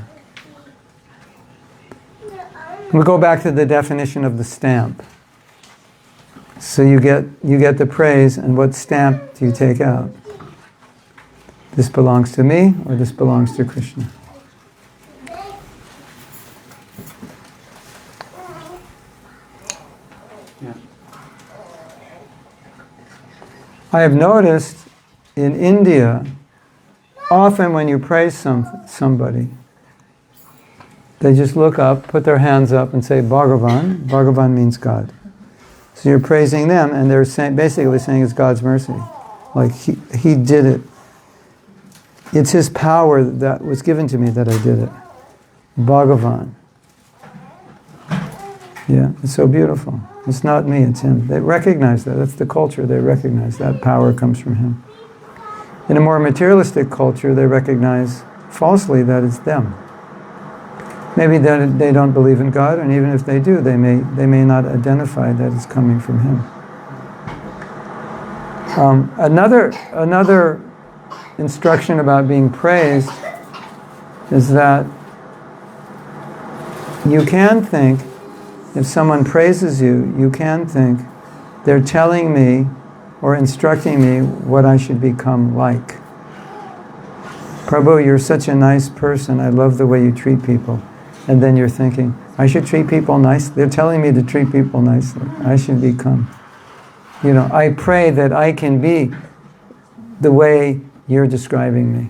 We'll go back to the definition of the stamp. So you get the praise, and what stamp do you take out? This belongs to me, or this belongs to Krishna? Yeah. I have noticed in India, often when you praise somebody, they just look up, put their hands up and say Bhagavan. Bhagavan means God. So you're praising them, and they're basically saying it's God's mercy. Like he did it. It's His power that was given to me that I did it. Bhagavan. Yeah, it's so beautiful. It's not me, it's Him. They recognize that. That's the culture. They recognize that power comes from Him. In a more materialistic culture, they recognize falsely that it's them. Maybe that they don't believe in God, and even if they do, they may not identify that it's coming from Him. Another instruction about being praised is that you can think, if someone praises you, you can think, they're telling me or instructing me what I should become like. Prabhu, you're such a nice person. I love the way you treat people. And then you're thinking, I should treat people nicely. They're telling me to treat people nicely. I should become. I pray that I can be the way you're describing me.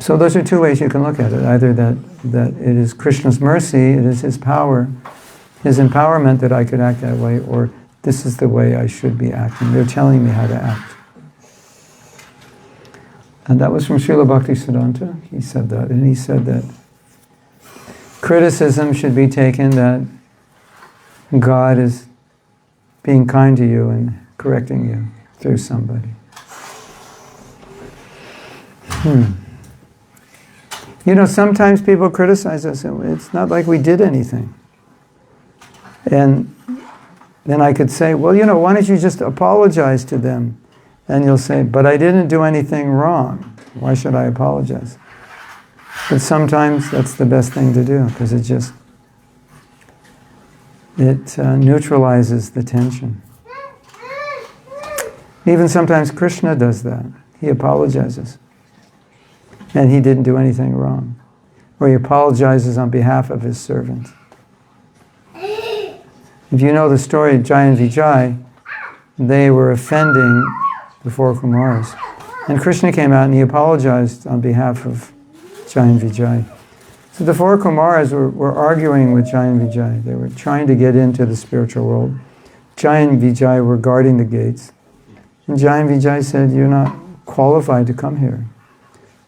So those are two ways you can look at it. Either that that it is Krishna's mercy, it is His power, His empowerment that I could act that way, or this is the way I should be acting. They're telling me how to act. And that was from Srila Bhaktisiddhanta. He said that. And he said that criticism should be taken that God is being kind to you and correcting you through somebody. You know, sometimes people criticize us, and it's not like we did anything. And then I could say, well, you know, why don't you just apologize to them? And you'll say, but I didn't do anything wrong. Why should I apologize? But sometimes that's the best thing to do, because it neutralizes the tension. Even sometimes Krishna does that. He apologizes. And he didn't do anything wrong. Or he apologizes on behalf of his servant. If you know the story of Jai and Vijay, they were offending the four Kumaras. And Krishna came out and he apologized on behalf of Jai and Vijay. So the four Kumaras were arguing with Jai and Vijay. They were trying to get into the spiritual world. Jai and Vijay were guarding the gates. And Jai and Vijay said, you're not qualified to come here.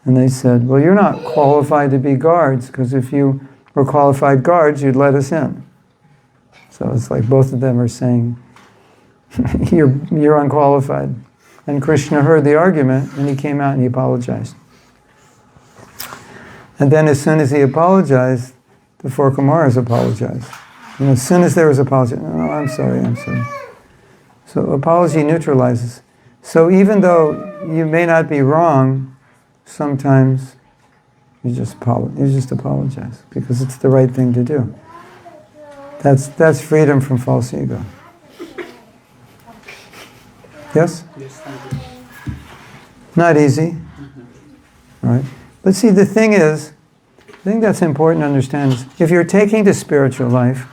And they said, well, you're not qualified to be guards, because if you were qualified guards, you'd let us in. So it's like both of them are saying, you're unqualified. And Krishna heard the argument, and he came out and he apologized. And then as soon as he apologized, the four Kumaras apologized. And as soon as there was apology, no, I'm sorry. So apology neutralizes. So even though you may not be wrong, sometimes you just apologize, because it's the right thing to do. That's freedom from false ego. Yes? Yes, thank you. Not easy. Right? But see, the thing that's important to understand is, if you're taking to spiritual life,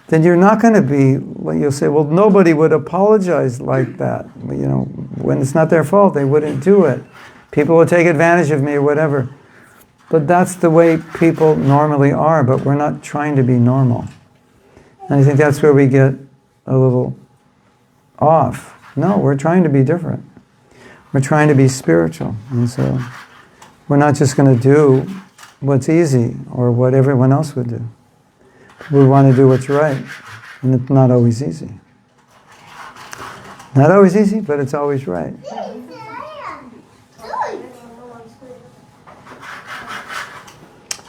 then you're not going to be, well, you'll say, well, nobody would apologize like that. You know, when it's not their fault, they wouldn't do it. People will take advantage of me or whatever. But that's the way people normally are, but we're not trying to be normal. And I think that's where we get a little off. No, we're trying to be different. We're trying to be spiritual. And so we're not just going to do what's easy or what everyone else would do. We want to do what's right. And it's not always easy. Not always easy, but it's always right.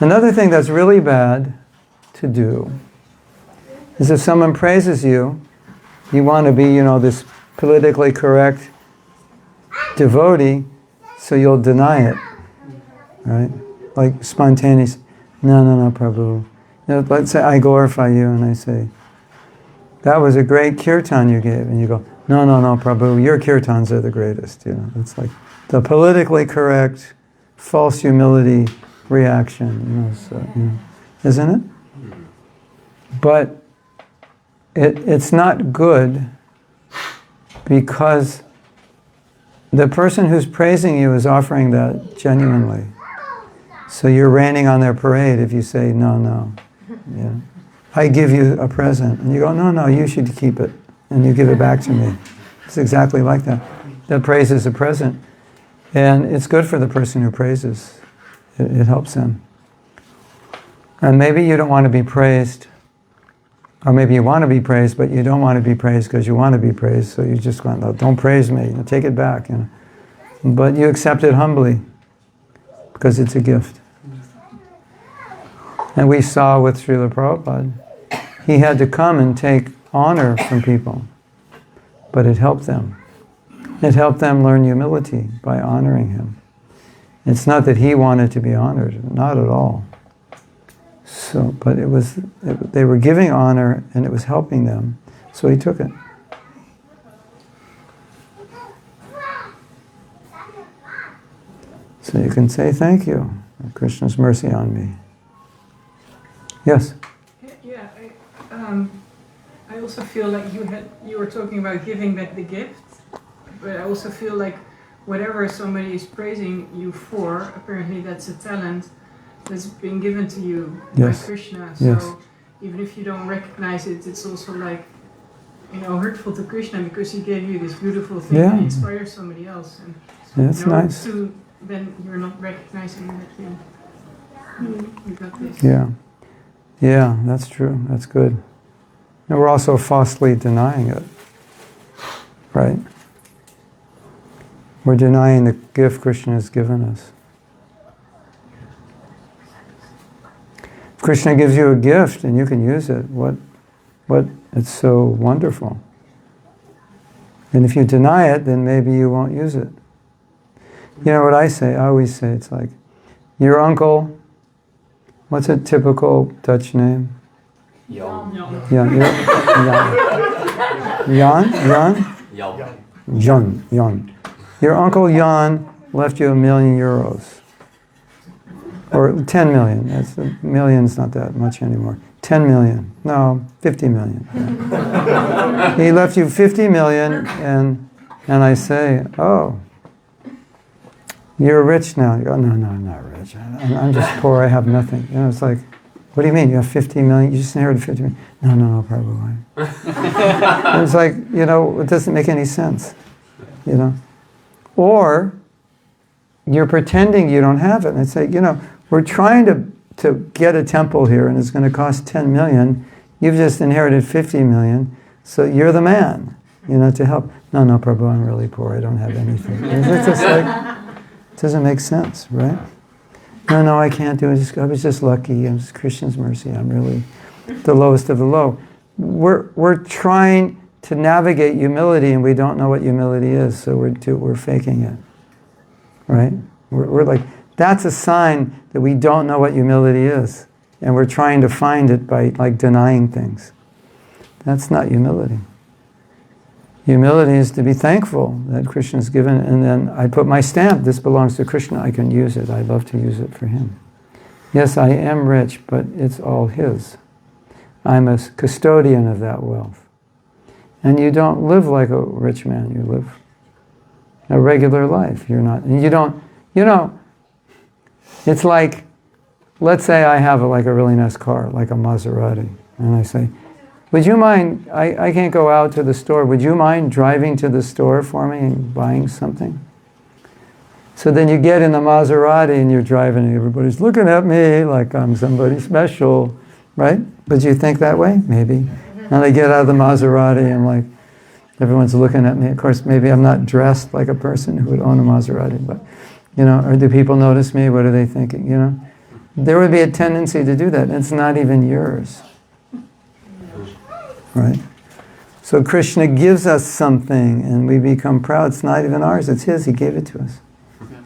Another thing that's really bad to do is, if someone praises you, you want to be, this politically correct devotee, so you'll deny it, right? Like spontaneous, no, Prabhu. Let's say I glorify you and I say, that was a great kirtan you gave. And you go, no, Prabhu, your kirtans are the greatest. It's like the politically correct, false humility reaction, isn't it? But it's not good, because the person who's praising you is offering that genuinely. So you're raining on their parade if you say, no. Yeah. I give you a present. And you go, no, you should keep it. And you give it back to me. It's exactly like that. That praise is a present. And it's good for the person who praises. It helps them. And maybe you don't want to be praised, or maybe you want to be praised, but you don't want to be praised because you want to be praised, so you just go, no, don't praise me, take it back. But you accept it humbly, because it's a gift. And we saw with Srila Prabhupada, he had to come and take honor from people, but it helped them. It helped them learn humility by honoring him. It's not that he wanted to be honored, not at all. So, but they were giving honor and it was helping them, so he took it. So you can say, thank you, Krishna's mercy on me. Yes? Yeah, I also feel like you were talking about giving back the gift, but I also feel like whatever somebody is praising you for, apparently that's a talent that's been given to you Yes. by Krishna. So Yes. even if you don't recognize it, it's also like, hurtful to Krishna because he gave you this beautiful thing Yeah. that inspires somebody else. And That's nice. then you're not recognizing that you got this. Yeah. Yeah, that's true. That's good. And we're also falsely denying it. Right? We're denying the gift Krishna has given us. If Krishna gives you a gift and you can use it, what it's so wonderful. And if you deny it, then maybe you won't use it. You know what I say? I always say it's like, your uncle, what's a typical Dutch name? Jan. Jan. Your uncle Jan left you €1 million. Or 10 million. That's, a million's not that much anymore. 10 million. No, 50 million. Yeah. He left you 50 million and I say, oh, you're rich now. You go, no, I'm not rich. I'm just poor. I have nothing. It's like, what do you mean? You have 50 million? You just inherited 50 million. No, Prabhu. It's like, it doesn't make any sense. Or you're pretending you don't have it. And it's like, we're trying to get a temple here and it's going to cost 10 million. You've just inherited 50 million. So you're the man, to help. No, Prabhu, I'm really poor. I don't have anything. It's just like, it doesn't make sense, right? No, I can't do it. I was just lucky. I'm just Krishna's mercy. I'm really the lowest of the low. We're trying to navigate humility and we don't know what humility is, so we're faking it, right? We're like, that's a sign that we don't know what humility is, and we're trying to find it by denying things. That's not humility. Humility is to be thankful that Krishna's given, and then I put my stamp, this belongs to Krishna, I can use it, I love to use it for him. Yes, I am rich, but it's all his. I'm a custodian of that wealth. And you don't live like a rich man, you live a regular life. You're not, and you don't, it's like, let's say I have a really nice car, like a Maserati, and I say, would you mind, I can't go out to the store, would you mind driving to the store for me and buying something? So then you get in the Maserati and you're driving and everybody's looking at me like I'm somebody special, right? But you think that way? Maybe. And I get out of the Maserati and everyone's looking at me. Of course, maybe I'm not dressed like a person who would own a Maserati, but, or do people notice me? What are they thinking, There would be a tendency to do that. It's not even yours. Right? So Krishna gives us something and we become proud. It's not even ours, it's his. He gave it to us.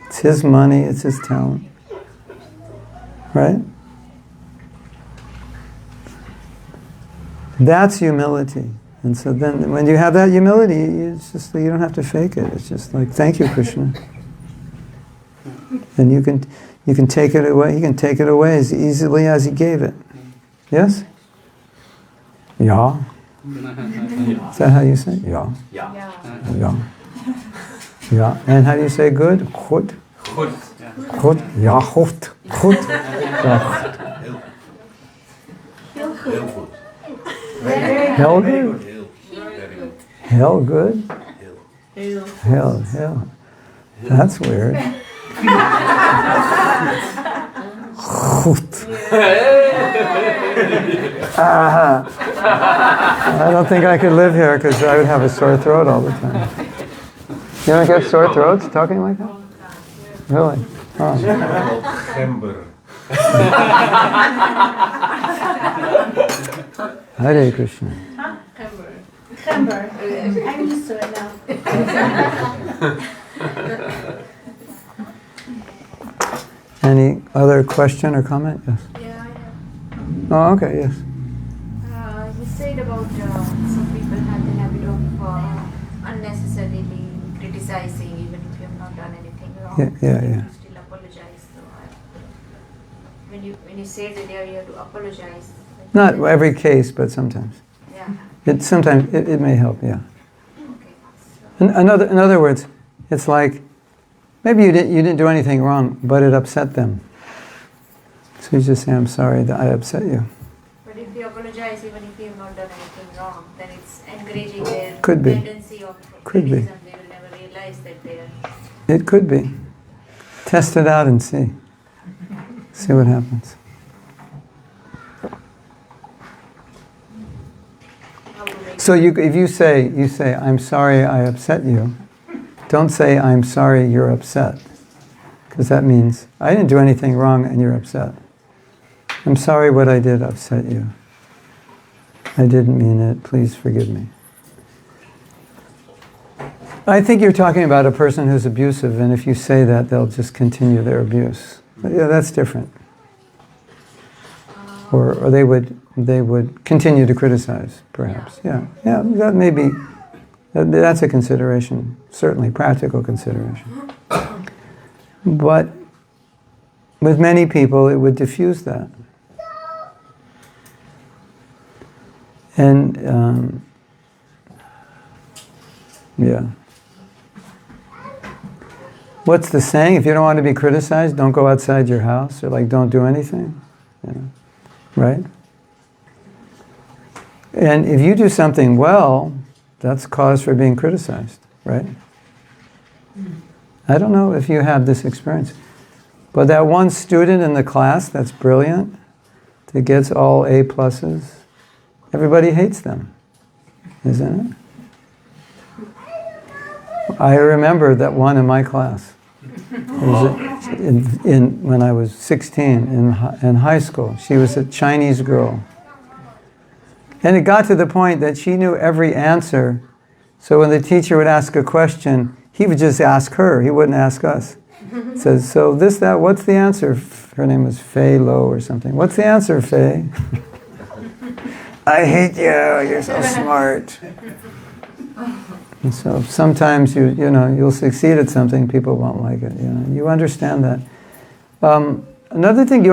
It's his money, it's his talent. Right? That's humility. And so then when you have that humility, it's just you don't have to fake it. It's just like, thank you, Krishna. And you can take it away. He can take it away as easily as he gave it. Yes? Yeah. Is that how you say it? Yeah. Yeah. Yeah. And how do you say good? Goed. Goed. Ja, goed. Goed. Ja. Hell good? Hell good? Hell. That's weird. Goed. I don't think I could live here because I would have a sore throat all the time. You don't get sore throats talking like that? Really? Oh. Hare Krishna. Hamburg. I'm used to it now. Any other question or comment? Yes. Yeah, I have. Oh, okay, yes. You said about some people have the habit of unnecessarily criticizing even if you have not done anything wrong. Yeah. You still apologize. So when you say that you have to apologize. Not every case, but sometimes. Yeah. Sometimes it may help, yeah. Okay. In other words, it's like maybe you didn't do anything wrong, but it upset them. So you just say, I'm sorry that I upset you. But if you apologize, even if you have not done anything wrong, then it's encouraging their Could be. tendency of Could be. criticism. They will never realize that they are. It could be. Test it out and see. See what happens. So if you say, I'm sorry I upset you, don't say, I'm sorry you're upset. Because that means, I didn't do anything wrong and you're upset. I'm sorry what I did upset you. I didn't mean it. Please forgive me. I think you're talking about a person who's abusive, and if you say that, they'll just continue their abuse. But yeah, that's different. Or they would continue to criticize, perhaps. Yeah, that may be, that's a consideration, certainly practical consideration. But with many people, it would diffuse that. And, yeah. What's the saying? If you don't want to be criticized, don't go outside your house, or like don't do anything. You know, right? And if you do something well, that's cause for being criticized, right? I don't know if you have this experience, but that one student in the class that's brilliant, that gets all A pluses, everybody hates them, isn't it? I remember that one in my class. It was when I was 16 in high school. She was a Chinese girl. And it got to the point that she knew every answer. So when the teacher would ask a question, he would just ask her. He wouldn't ask us. Says, so this, that, what's the answer? Her name was Fei Lo or something. What's the answer, Fei? I hate you. You're so smart. And so sometimes you'll succeed at something, people won't like it. You understand that. Another thing you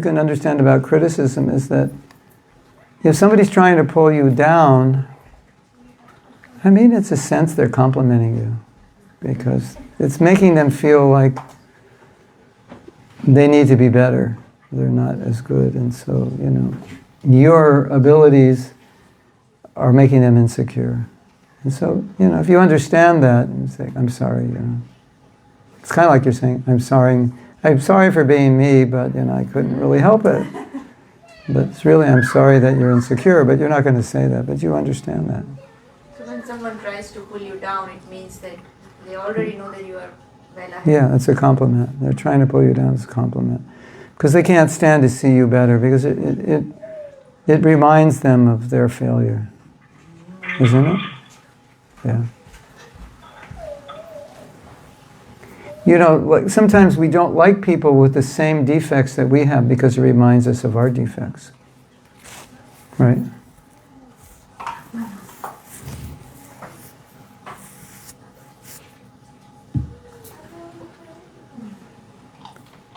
can understand about criticism is that if somebody's trying to pull you down, I mean, it's a sense they're complimenting you, because it's making them feel like they need to be better. They're not as good, and so your abilities are making them insecure. And so, if you understand that, and say, I'm sorry, It's kind of like you're saying, I'm sorry for being me, but, I couldn't really help it. But it's really, I'm sorry that you're insecure, but you're not going to say that, but you understand that. So when someone tries to pull you down, it means that they already know that you are well ahead. Yeah, it's a compliment. They're trying to pull you down, it's a compliment. Because they can't stand to see you better, because it reminds them of their failure. Isn't it? Yeah. Sometimes we don't like people with the same defects that we have because it reminds us of our defects. Right?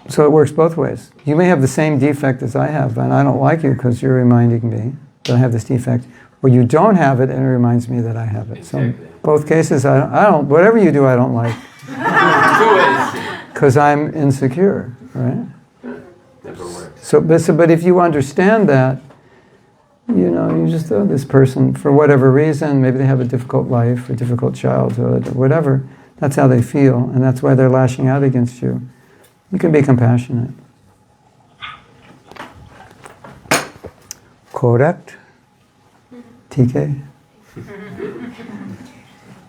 So it works both ways. You may have the same defect as I have, and I don't like you because you're reminding me that I have this defect. Or you don't have it, and it reminds me that I have it. Exactly. So both cases, I don't. Whatever you do, I don't like. Because I'm insecure, right? Never works. But if you understand that, you just this person, for whatever reason, maybe they have a difficult life, a difficult childhood, or whatever. That's how they feel, and that's why they're lashing out against you. You can be compassionate. Correct? TK?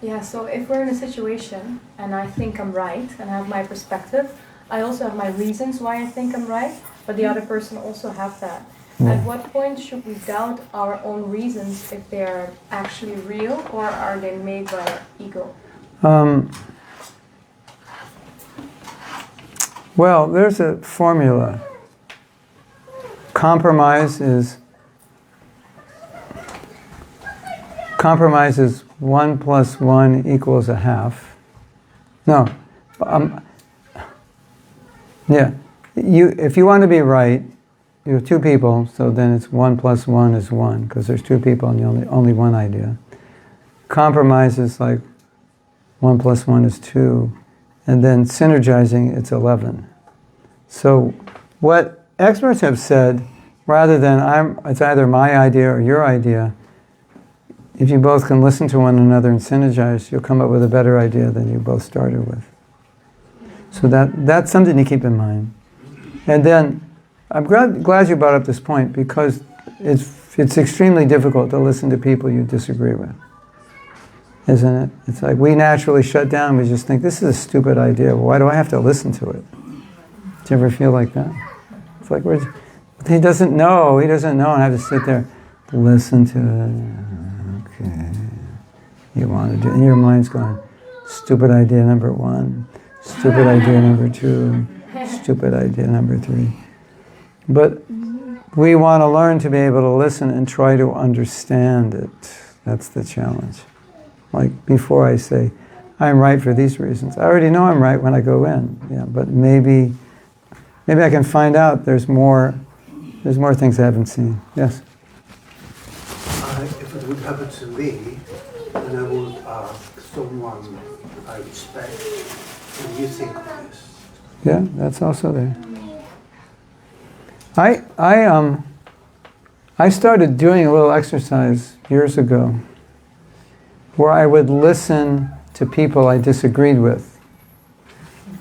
Yeah, so if we're in a situation and I think I'm right and I have my perspective, I also have my reasons why I think I'm right, but the other person also have that. Yeah. At what point should we doubt our own reasons if they're actually real, or are they made by our ego? Well, there's a formula. Compromise is 1 + 1 = a half. No. Yeah. If you want to be right, you have two people, so then it's 1 + 1 is 1, because there's two people and only one idea. Compromise is like 1 + 1 is 2, and then synergizing, it's 11. So what experts have said, rather than it's either my idea or your idea, if you both can listen to one another and synergize, you'll come up with a better idea than you both started with. So that's something to keep in mind. And then, I'm glad you brought up this point, because it's extremely difficult to listen to people you disagree with. Isn't it? It's like we naturally shut down, we just think, this is a stupid idea, why do I have to listen to it? Do you ever feel like that? It's like, he doesn't know, and I have to sit there, listen to it, okay, you want to do, and your mind's going, stupid idea number 1, stupid idea number 2, stupid idea number 3. But we want to learn to be able to listen and try to understand it. That's the challenge. Like before I say, I'm right for these reasons. I already know I'm right when I go in. Yeah, but maybe I can find out there's more things I haven't seen. Yes? If it would happen to me, then I would ask someone I respect, what do you think of this? Yeah, that's also there. I started doing a little exercise years ago where I would listen to people I disagreed with,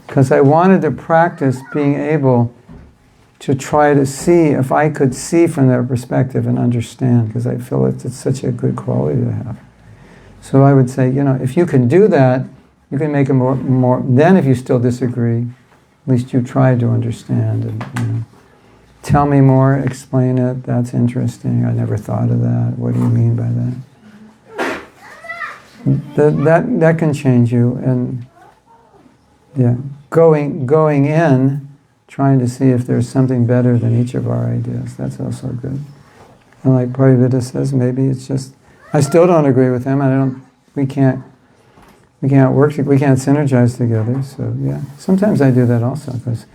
because I wanted to practice being able to try to see if I could see from their perspective and understand, because I feel it's such a good quality to have. So I would say, if you can do that, you can make it more. Then if you still disagree, at least you tried to understand and tell me more, explain it, that's interesting, I never thought of that, what do you mean by that? That can change you, and yeah, going in, trying to see if there's something better than each of our ideas, that's also good. And like Parivita says, maybe it's just, I still don't agree with him, we can't work, we can't synergize together, so yeah. Sometimes I do that also, because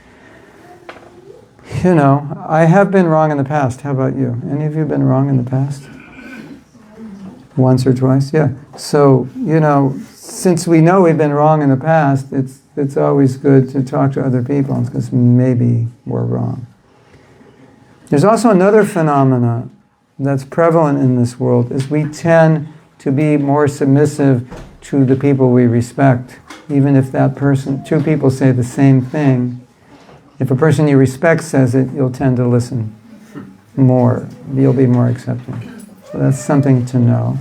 I have been wrong in the past. How about you? Any of you been wrong in the past? Once or twice? Yeah. So, since we know we've been wrong in the past, it's always good to talk to other people, because maybe we're wrong. There's also another phenomena that's prevalent in this world, is we tend to be more submissive to the people we respect. Even if two people say the same thing, if a person you respect says it, you'll tend to listen more. You'll be more accepting. So that's something to know.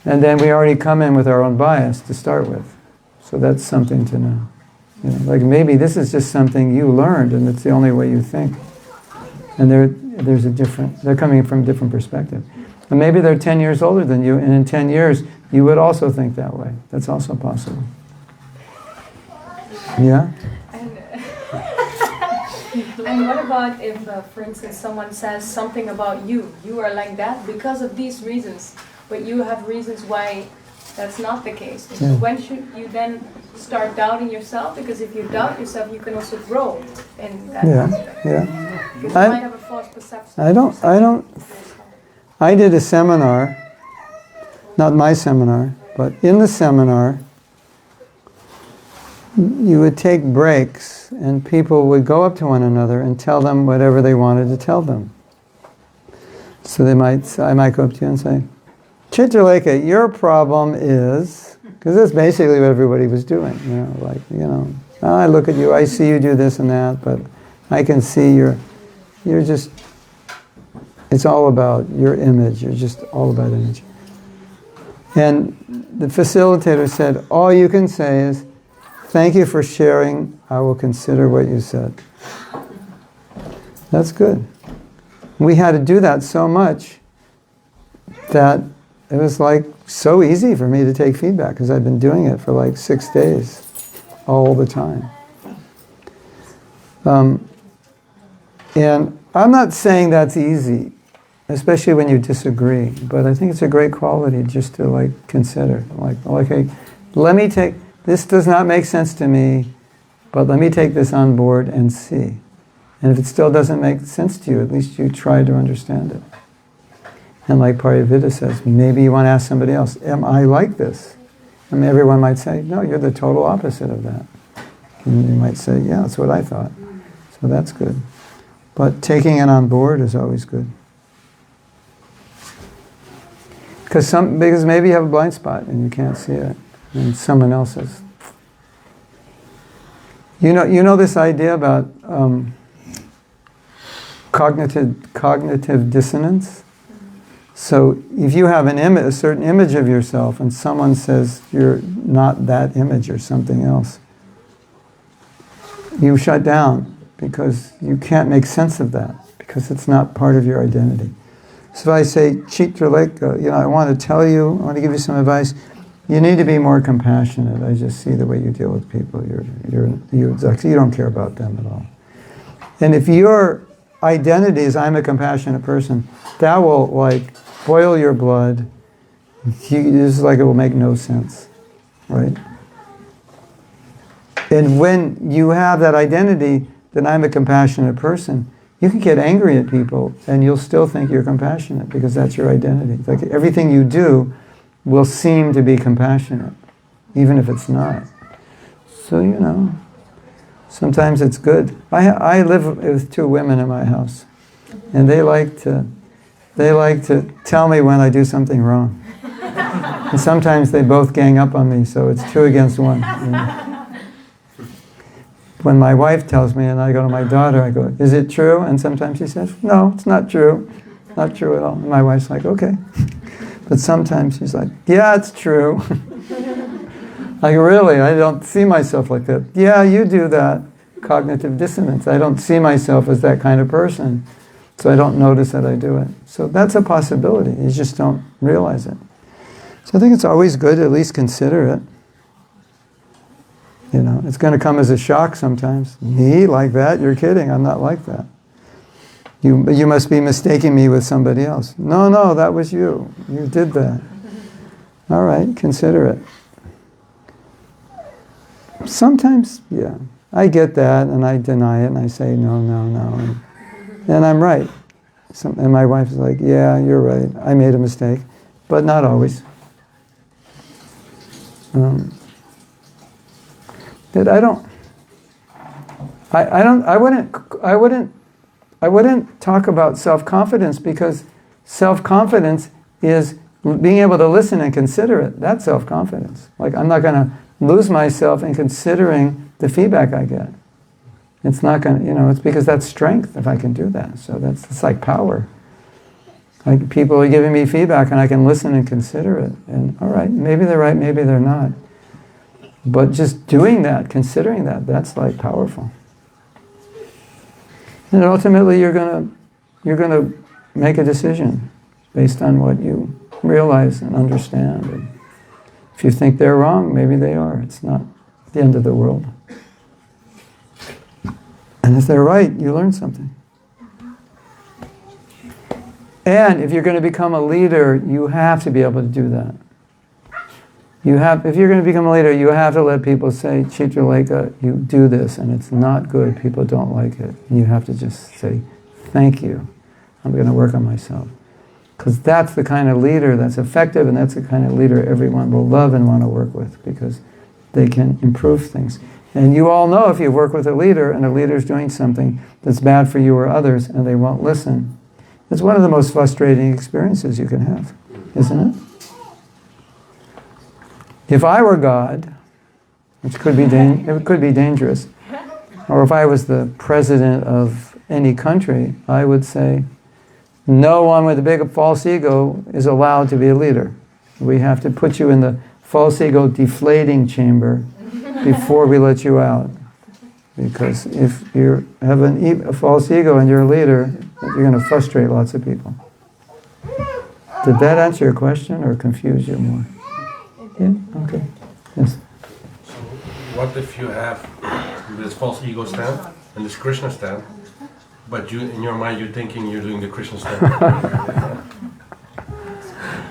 And then we already come in with our own bias to start with. So that's something to know. Like maybe this is just something you learned and it's the only way you think. And they're coming from a different perspective. And maybe they're 10 years older than you, and in 10 years you would also think that way. That's also possible. Yeah? And what about if, for instance, someone says something about you are like that because of these reasons, but you have reasons why that's not the case. So when should you then start doubting yourself? Because if you doubt yourself, you can also grow in that aspect. Yeah. Because you might have a false perception. I did a seminar, not my seminar, but in the seminar, you would take breaks and people would go up to one another and tell them whatever they wanted to tell them. So I might go up to you and say, Chitralekha, your problem is, because that's basically what everybody was doing, I look at you, I see you do this and that, but I can see you're just, it's all about your image, you're just all about image. And the facilitator said, all you can say is, thank you for sharing, I will consider what you said. That's good. We had to do that so much that it was like so easy for me to take feedback because I'd been doing it for like 6 days, all the time. And I'm not saying that's easy, especially when you disagree, but I think it's a great quality just to consider. Okay, this does not make sense to me, but let me take this on board and see. And if it still doesn't make sense to you, at least you try to understand it. And like Parivita says, maybe you want to ask somebody else, am I like this? And everyone might say, no, you're the total opposite of that. And you might say, yeah, that's what I thought. So that's good. But taking it on board is always good. Because maybe you have a blind spot and you can't see it, and someone else is. You know this idea about cognitive dissonance? So if you have a certain image of yourself and someone says you're not that image or something else, you shut down because you can't make sense of that because it's not part of your identity. So if I say, Chitralekha, I want to tell you, I want to give you some advice. You need to be more compassionate. I just see the way you deal with people. You don't care about them at all. And if your identity is I'm a compassionate person, that will boil your blood. It's like it will make no sense, right? And when you have that identity that I'm a compassionate person, you can get angry at people and you'll still think you're compassionate because that's your identity. It's like everything you do will seem to be compassionate, even if it's not. So, sometimes it's good. I live with 2 women in my house, and they like to tell me when I do something wrong. And sometimes they both gang up on me, so it's 2 against 1. When my wife tells me, and I go to my daughter, I go, is it true? And sometimes she says, no, it's not true. Not true at all. And my wife's like, okay. But sometimes she's like, yeah, it's true. Like, really, I don't see myself like that. Yeah, you do that. Cognitive dissonance. I don't see myself as that kind of person. So I don't notice that I do it. So that's a possibility. You just don't realize it. So I think it's always good to at least consider it. It's going to come as a shock sometimes. Me? Like that? You're kidding. I'm not like that. You must be mistaking me with somebody else. No, that was you. You did that. All right, consider it. Sometimes, yeah, I get that and I deny it and I say no. And I'm right. And my wife is like, yeah, you're right. I made a mistake. But not always. That I wouldn't talk about self-confidence because self-confidence is being able to listen and consider it. That's self-confidence. Like, I'm not going to lose myself in considering the feedback I get. It's not going to, it's because that's strength if I can do that. So it's like power. Like, people are giving me feedback and I can listen and consider it. And all right, maybe they're right, maybe they're not. But just doing that, considering that, that's like powerful. And ultimately you're gonna make a decision based on what you realize and understand. And if you think they're wrong, maybe they are. It's not the end of the world. And if they're right, you learn something. And if you're going to become a leader, you have to be able to do that. If you're going to become a leader, you have to let people say, Chitralekha, you do this and it's not good, people don't like it. And you have to just say, thank you, I'm going to work on myself. Because that's the kind of leader that's effective, and that's the kind of leader everyone will love and want to work with, because they can improve things. And you all know if you work with a leader and a leader's doing something that's bad for you or others and they won't listen, it's one of the most frustrating experiences you can have, isn't it? If I were God, which could be it could be dangerous, or if I was the president of any country, I would say, no one with a big false ego is allowed to be a leader. We have to put you in the false ego deflating chamber before we let you out. Because if you have a false ego and you're a leader, you're going to frustrate lots of people. Did that answer your question or confuse you more? Yeah? Okay. Yes. So what if you have this false ego stand and this Krishna stand, but you, in your mind, you're thinking you're doing the Krishna stand?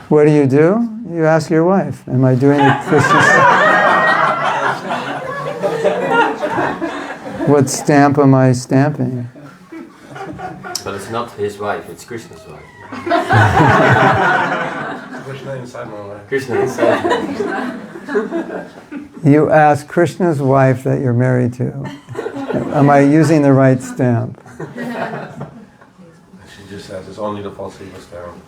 What do? You ask your wife, am I doing the Krishna stand? What stamp am I stamping? But it's not his wife, it's Krishna's wife. Krishna inside my life. Krishna inside. You ask Krishna's wife that you're married to, am I using the right stamp? only the false ego stand.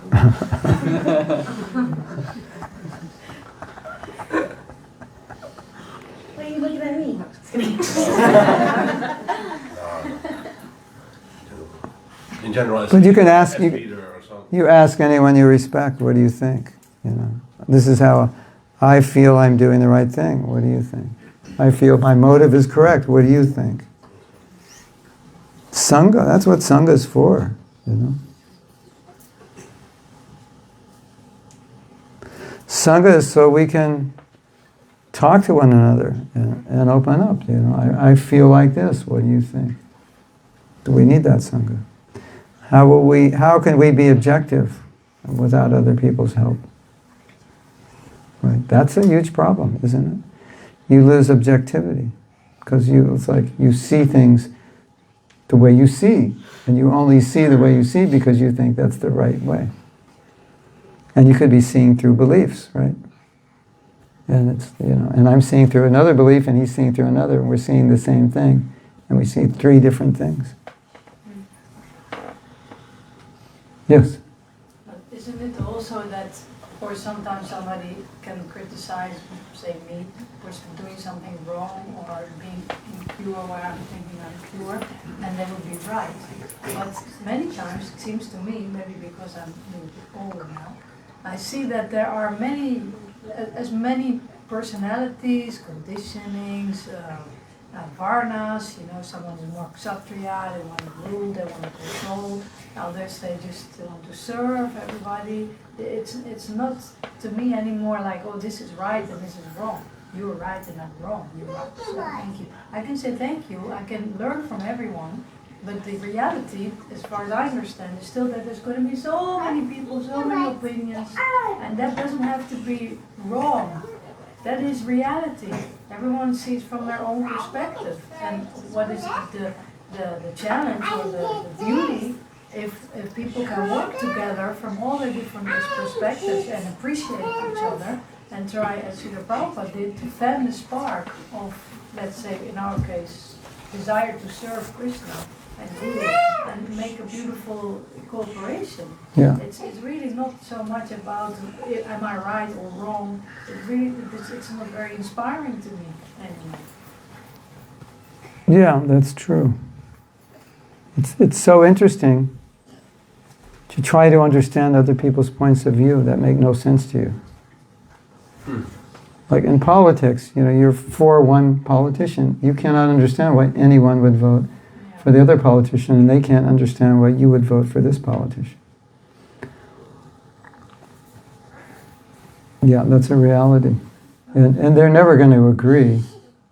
Why are you looking at me? In general, But you can ask, leader or something. you ask anyone you respect, what do you think? You know, this is how I feel I'm doing the right thing. What do you think? I feel my motive is correct. What do you think? Sangha, that's what Sangha is for, you know. Sangha is so we can talk to one another and open up, you know. I feel like this, what do you think? Do we need that Sangha? How can we be objective without other people's help? Right? That's a huge problem, isn't it? You lose objectivity because it's like you see things the way you see, and you only see the way you see because you think that's the right way. And you could be seeing through beliefs, right? And it's, you know, and I'm seeing through another belief, and he's seeing through another, and we're seeing the same thing, and we see three different things. Yes. But isn't it also that, or sometimes somebody can criticize, say me, for doing something wrong or being impure where I'm thinking I'm pure, and they would be right. But many times it seems to me, maybe because I'm a little bit older now, I see that there are as many personalities, conditionings, varnas, you know, someone is more kshatriya, they want to rule, they want to control, others they just want to serve everybody. It's not to me anymore like, oh, this is right and this is wrong. You're right and I'm wrong. You're right. So thank you. I can say thank you. I can learn from everyone. But the reality, as far as I understand, is still that there's going to be so many people, so many opinions, and that doesn't have to be wrong. That is reality. Everyone sees from their own perspective. And what is the challenge or the beauty, if people can work together from all the different perspectives and appreciate each other and try, as Srila Prabhupada did, to fan the spark of, let's say, in our case, desire to serve Krishna and Guru and make a beautiful cooperation. Yeah. It's really not so much about am I right or wrong. It's not very inspiring to me anymore. Yeah, that's true. It's so interesting to try to understand other people's points of view that make no sense to you. Like in politics, you know, you're for one politician. You cannot understand why anyone would vote for the other politician, and they can't understand why you would vote for this politician. Yeah, that's a reality. And they're never going to agree.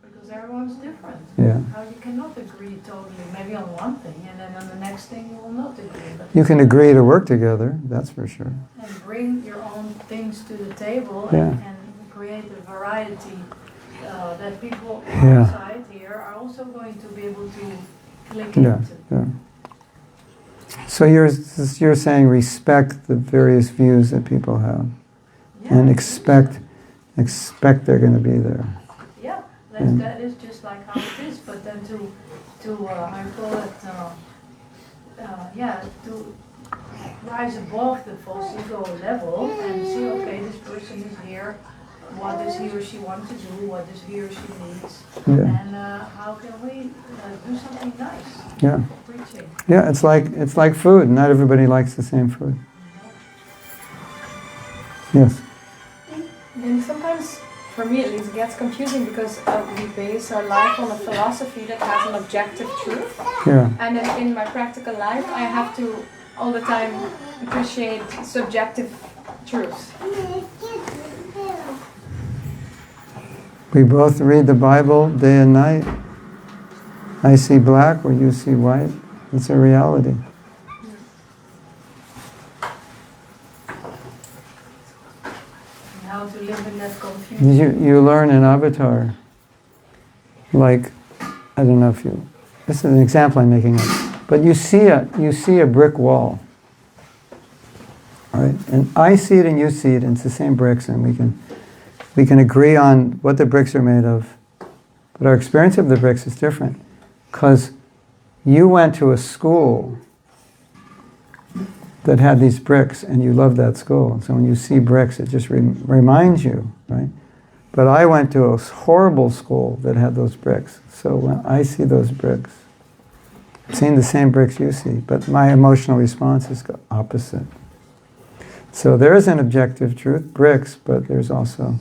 Because everyone's different. Yeah. How you cannot agree totally, maybe on one thing, and then on the next thing you will not agree. But You can agree to work together, that's for sure. and bring your own things to the table Yeah. and create a variety that people Yeah. outside here are also going to be able to click Yeah, into. yeah. So you're saying respect the various views that people have, and expect they're going to be there. Yeah, And- that is just like how it is. But then to I call it, to rise above the false ego level and see, okay, this person is here. What does he or she want to do? What does he or she needs? Yeah. And how can we do something nice? Yeah. Preaching. Yeah, it's like food. Not everybody likes the same food. Yes. And sometimes, for me at least, it gets confusing because we base our life on a philosophy that has an objective truth. Yeah. And then in my practical life, I have to all the time appreciate subjective truths. We both read the Bible day and night. I see black where you see white. It's a reality. And how to live in that confusion. You learn in Avatar, like, I don't know if you, this is an example I'm making up, but you see a brick wall, right? And I see it and you see it, and it's the same bricks, and we can agree on what the bricks are made of, but our experience of the bricks is different, because you went to a school that had these bricks, and you love that school. So when you see bricks, it just reminds you, right? But I went to a horrible school that had those bricks. So when I see those bricks, I've seen the same bricks you see, but my emotional response is opposite. So there is an objective truth, bricks, but there's also,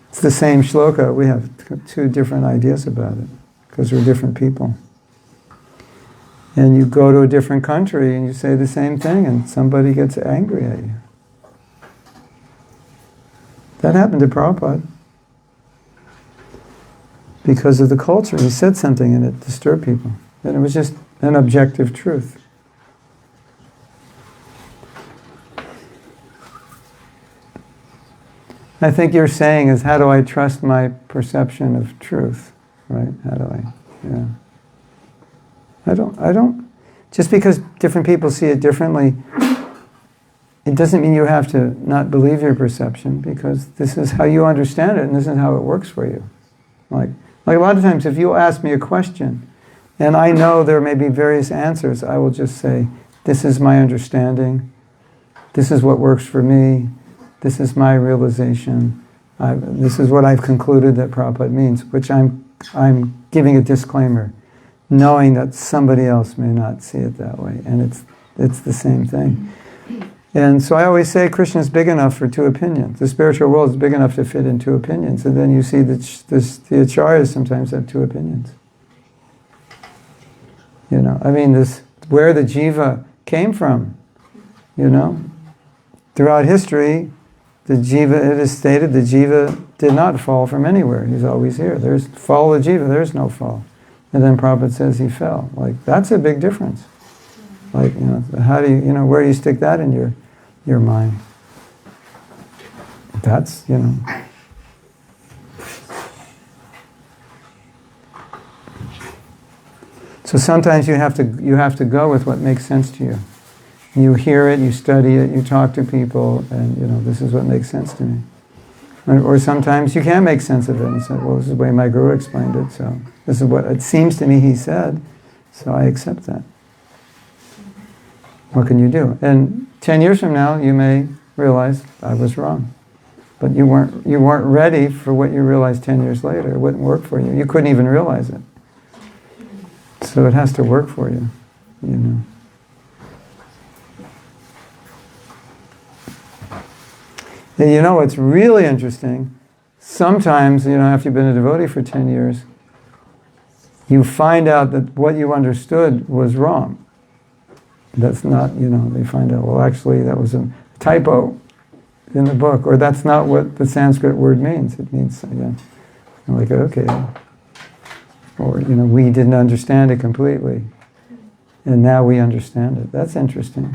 it's the same shloka. We have two different ideas about it because we're different people. And you go to a different country and you say the same thing and somebody gets angry at you. That happened to Prabhupada. Because of the culture, he said something and it disturbed people. And it was just an objective truth. I think you're saying is, how do I trust my perception of truth? Right? How do I? Yeah. I don't, just because different people see it differently, it doesn't mean you have to not believe your perception, because this is how you understand it and this is how it works for you. Like a lot of times if you ask me a question and I know there may be various answers, I will just say, this is my understanding, this is what works for me, this is my realization, this is what I've concluded that Prabhupada means, which I'm giving a disclaimer, knowing that somebody else may not see it that way, and it's the same thing. And so I always say Krishna is big enough for two opinions. The spiritual world is big enough to fit in two opinions, and then you see that the acharyas sometimes have two opinions. You know, I mean, where the jiva came from, you know. Throughout history, the jiva, it is stated, the jiva did not fall from anywhere. He's always here. There's fall of jiva, there's no fall. And then Prabhupada says he fell. Like, that's a big difference. Like, you know, how do you know, where do you stick that in your mind? That's, you know. So sometimes you have to go with what makes sense to you. You hear it, you study it, you talk to people, and you know, this is what makes sense to me. Or sometimes you can't make sense of it and say, well, this is the way my guru explained it, so this is what it seems to me he said, so I accept that. What can you do? And 10 years from now, you may realize I was wrong. But you weren't ready for what you realized 10 years later. It wouldn't work for you. You couldn't even realize it. So it has to work for you, you know. And you know what's really interesting? Sometimes, you know, after you've been a devotee for 10 years, you find out that what you understood was wrong. That's not, you know, they find out, well, actually, that was a typo in the book, or that's not what the Sanskrit word means. It means, yeah. I'm like, okay. Or, you know, we didn't understand it completely, and now we understand it. That's interesting.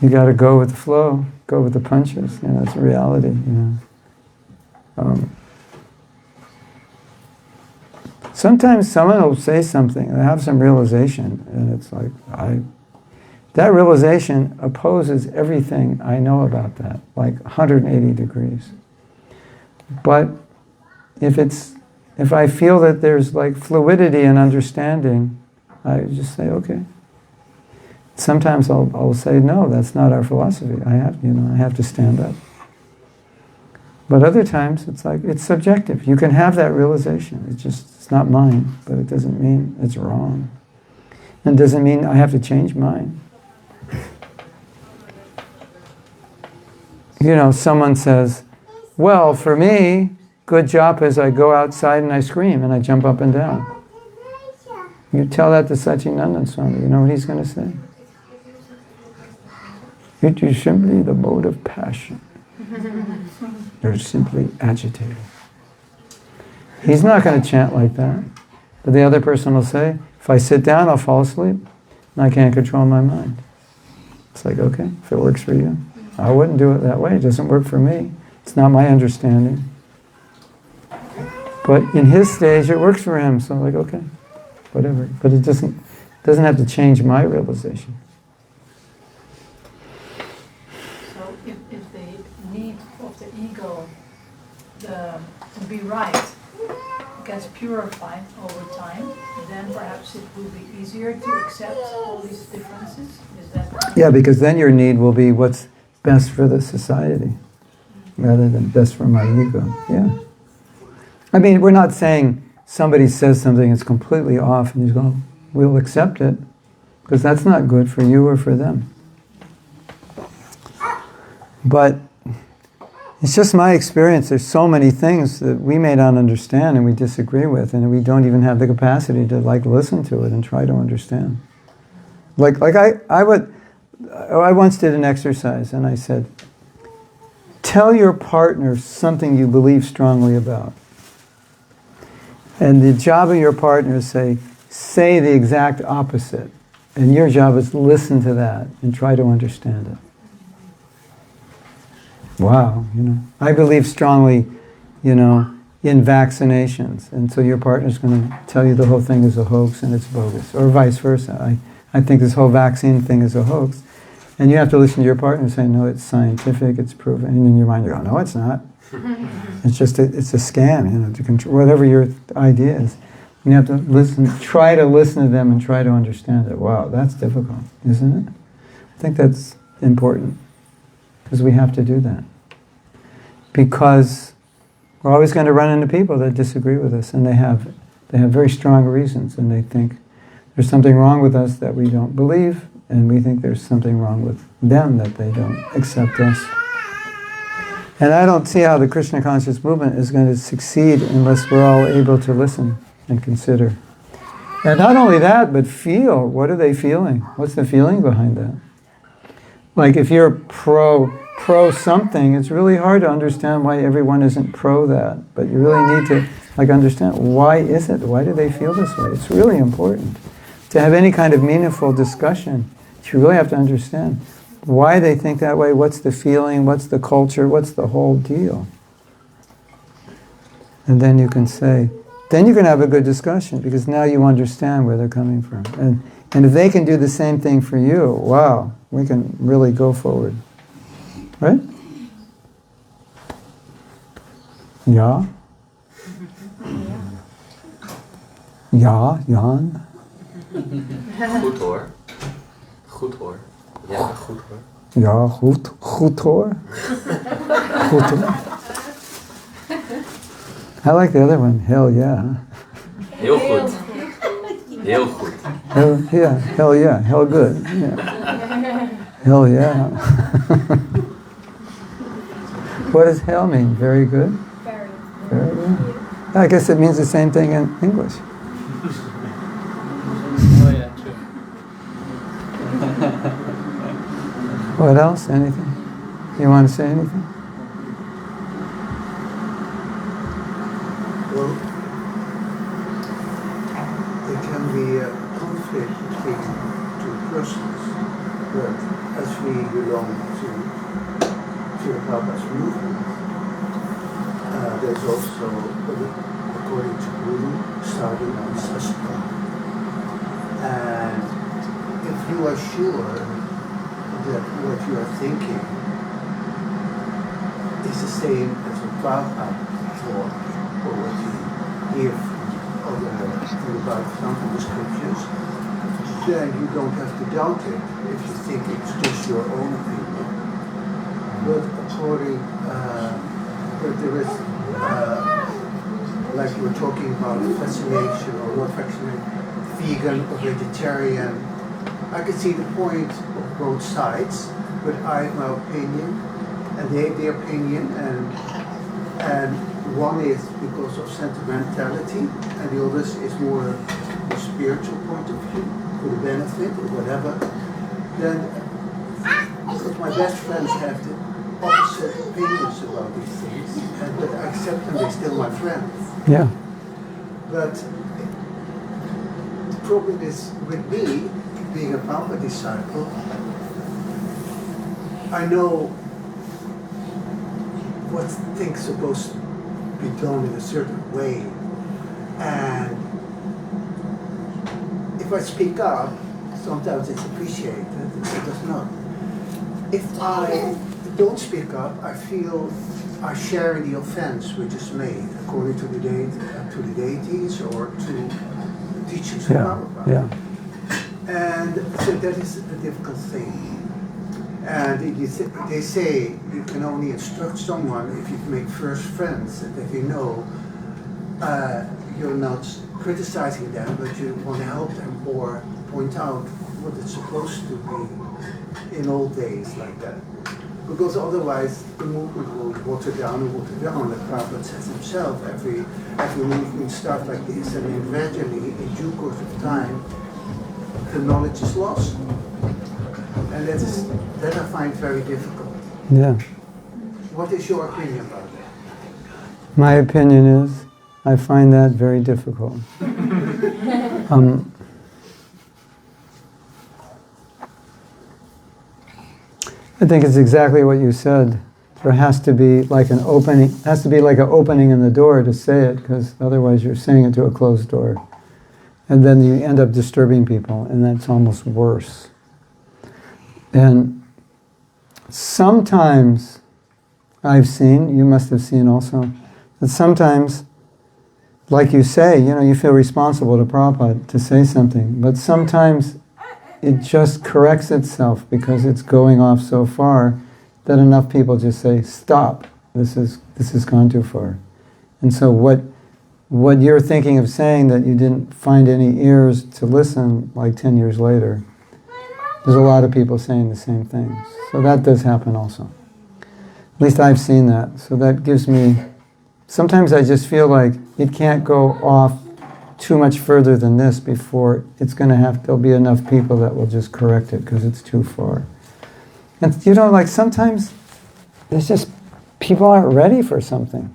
You got to go with the flow, go with the punches. You know, it's a reality. You know. Sometimes someone will say something, and have some realization, and it's like that realization opposes everything I know about that, like 180 degrees. But if I feel that there's like fluidity and understanding, I just say, okay. Sometimes I'll say, no, that's not our philosophy. I have to stand up. But other times it's like, it's subjective. You can have that realization. It's not mine, but it doesn't mean it's wrong. And it doesn't mean I have to change mine. You know, someone says, well, for me, good japa is I go outside and I scream and I jump up and down. You tell that to Sachinandan Swami, you know what he's going to say? It is simply the mode of passion. You're simply agitated. He's not going to chant like that. But the other person will say, if I sit down, I'll fall asleep, and I can't control my mind. It's like, okay, if it works for you. I wouldn't do it that way. It doesn't work for me. It's not my understanding. But in his stage, it works for him. So I'm like, okay, whatever. But it doesn't have to change my realization. If the need of the ego to be right gets purified over time, then perhaps it will be easier to accept all these differences. Is that? Yeah, because then your need will be what's best for the society, rather than best for my ego. Yeah. I mean, we're not saying somebody says something that's completely off and you go, we'll accept it, because that's not good for you or for them. But it's just my experience. There's so many things that we may not understand and we disagree with, and we don't even have the capacity to listen to it and try to understand. I once did an exercise and I said, tell your partner something you believe strongly about. And the job of your partner is say the exact opposite. And your job is listen to that and try to understand it. Wow, I believe strongly, in vaccinations. And so your partner's going to tell you the whole thing is a hoax and it's bogus. Or vice versa. I think this whole vaccine thing is a hoax. And you have to listen to your partner and say, no, it's scientific, it's proven. And in your mind you go, no, it's not. It's a scam, to control whatever your idea is. You have to try to listen to them and try to understand it. Wow, that's difficult, isn't it? I think that's important, because we have to do that. Because we're always going to run into people that disagree with us, and they have very strong reasons, and they think there's something wrong with us that we don't believe, and we think there's something wrong with them that they don't accept us. And I don't see how the Krishna conscious movement is going to succeed unless we're all able to listen and consider. And not only that, but feel. What are they feeling? What's the feeling behind that? Like if you're pro something, it's really hard to understand why everyone isn't pro that. But you really need to understand, why is it? Why do they feel this way? It's really important. To have any kind of meaningful discussion, you really have to understand why they think that way, what's the feeling, what's the culture, what's the whole deal. And then you can have a good discussion, because now you understand where they're coming from. And if they can do the same thing for you, wow, we can really go forward. Right? Ja? Ja, Jan? Goed hoor. Goed hoor. Ja, goed hoor. Ja, goed hoor. Goed hoor. I like the other one, hell yeah. Heel goed. Heel goed. Hell yeah, hell good. Yeah. Hell yeah. What does hell mean? Very good? Very good. I guess it means the same thing in English. Oh yeah, true. What else? Anything? You want to say anything? Well, there can be a conflict between two persons, but as we belong to the Prabhupada's movement, there's also, according to Guru, starting on Sastra. And if you are sure that what you are thinking is the same as what Prabhupada thought, or what you hear from the scriptures, then you don't have to doubt it if you think it's just your own opinion. But but there is, like you were talking about fascination or not fascination, vegan or vegetarian. I can see the point of both sides, but I have my opinion, and they have their opinion, and one is because of sentimentality, and the other is more a spiritual point of view, for the benefit or whatever. Then, because my best friends have the opposite opinions about these things, but I accept them, they're still my friends. Yeah. But the problem is with me, being a Prabhupada disciple, I know what things are supposed to be done in a certain way. And if I speak up, sometimes it's appreciated, it does not. If I don't speak up, I feel I share in the offense which is made according to the deities or to teachings of Prabhupada. Yeah. And so that is a difficult thing. And they say you can only instruct someone if you make first friends, and that you know you're not criticizing them, but you want to help them or point out what it's supposed to be in old days like that. Because otherwise the movement will water down and water down, like Prabhupada says himself. Every movement starts like this, and then gradually, in due course of time, the knowledge is lost. And that I find very difficult. Yeah. What is your opinion about that? My opinion is, I find that very difficult. I think it's exactly what you said. There has to be like an opening, in the door to say it, because otherwise you're saying it to a closed door. And then you end up disturbing people, and that's almost worse. And sometimes I've seen, you must have seen also, that sometimes, like you say, you feel responsible to Prabhupada to say something, but sometimes it just corrects itself because it's going off so far that enough people just say, stop, this has gone too far. And so what you're thinking of saying that you didn't find any ears to listen like 10 years later, there's a lot of people saying the same things. So that does happen also. At least I've seen that. So that gives me, sometimes I just feel like it can't go off too much further than this before there'll be enough people that will just correct it because it's too far. And like sometimes there's just, people aren't ready for something.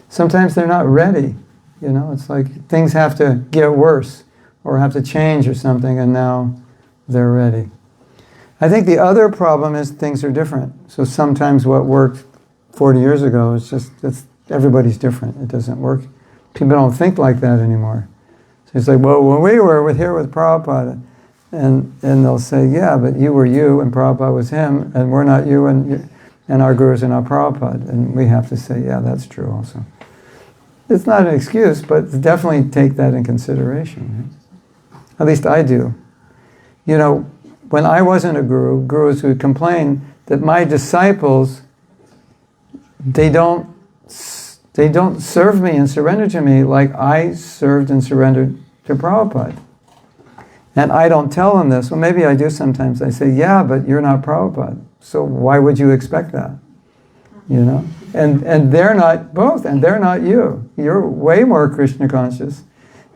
Sometimes they're not ready. It's like things have to get worse or have to change or something, and now they're ready. I think the other problem is things are different. So sometimes what worked 40 years ago is everybody's different. It doesn't work. People don't think like that anymore. So it's like, well, when we were here with Prabhupada, and they'll say, yeah, but you were you, and Prabhupada was him, and we're not you, and our gurus are not Prabhupada. And we have to say, yeah, that's true also. It's not an excuse, but definitely take that in consideration. Right? At least I do. When I wasn't a guru, gurus would complain that my disciples, they don't serve me and surrender to me like I served and surrendered to Prabhupada. And I don't tell them this. Well, maybe I do sometimes. I say, yeah, but you're not Prabhupada. So why would you expect that? And they're not both, and they're not you. You're way more Krishna conscious,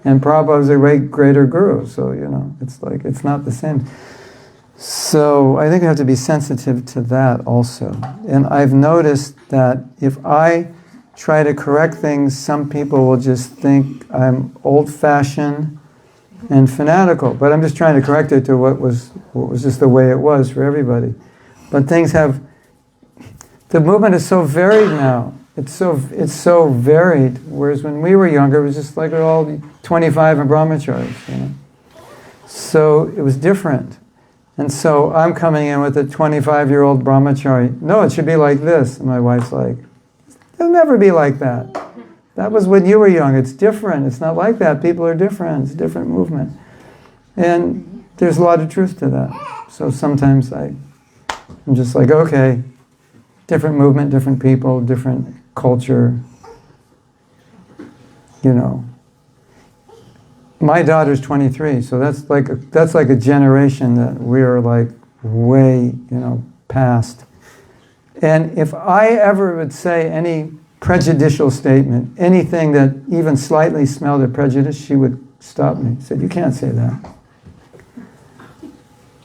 and Prabhupada is a way greater guru. So, it's like, it's not the same. So I think we have to be sensitive to that also. And I've noticed that if I try to correct things, some people will just think I'm old-fashioned and fanatical. But I'm just trying to correct it to what was just the way it was for everybody. But the movement is so varied now. It's so varied. Whereas when we were younger, it was just like all 25 and brahmacharis, So it was different. And so I'm coming in with a 25-year-old brahmachari. No, it should be like this. And my wife's like, it'll never be like that. That was when you were young. It's different. It's not like that. People are different. It's a different movement. And there's a lot of truth to that. So sometimes I'm just like, okay, different movement, different people, different culture. My daughter's 23, so that's like a generation that we are like way, past. And if I ever would say any prejudicial statement, anything that even slightly smelled of prejudice, she would stop me. Said, you can't say that.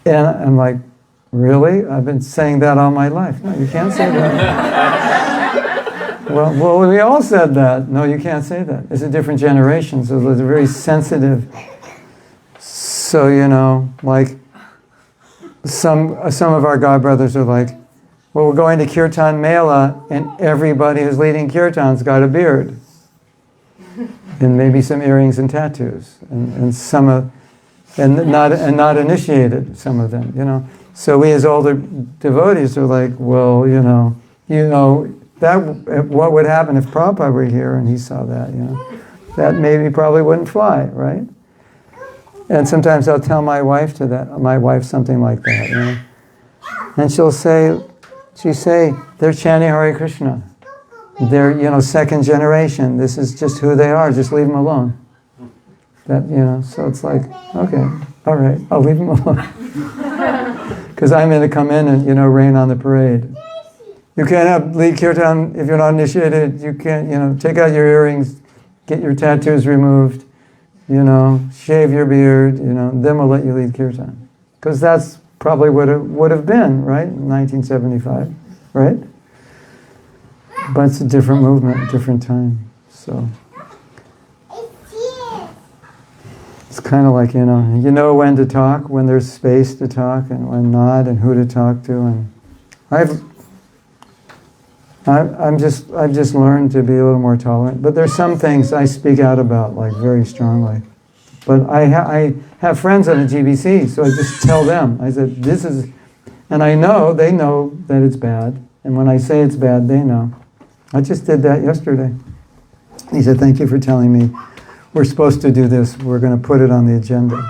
And I'm like, really? I've been saying that all my life. No, you can't say that. well, we all said that. No, you can't say that. It's a different generation, so it's very sensitive. So, like some of our godbrothers are like, well, we're going to Kirtan Mela, and everybody who's leading Kirtan's got a beard. And maybe some earrings and tattoos. And not initiated, some of them, So we as older devotees are like, well, that what would happen if Prabhupada were here and he saw that, that maybe probably wouldn't fly, right? And sometimes I'll tell my wife something like that, and she'll say, they're chanting Hare Krishna. They're, second generation. This is just who they are. Just leave them alone. That, so it's like, okay, all right, I'll leave them alone. Because I'm going to come in and, rain on the parade. You can't have lead kirtan if you're not initiated. You can't, take out your earrings, get your tattoos removed, shave your beard, then we'll let you lead kirtan. Because that's probably what it would have been, right, in 1975, right? But it's a different movement, different time, so. It's kind of like, you know when to talk, when there's space to talk, and when not, and who to talk to, and I've just learned to be a little more tolerant. But there's some things I speak out about, like, very strongly. But I have friends on the GBC, so I just tell them. I said, this is, and they know that it's bad. And when I say it's bad, they know. I just did that yesterday. He said, thank you for telling me. We're supposed to do this. We're going to put it on the agenda.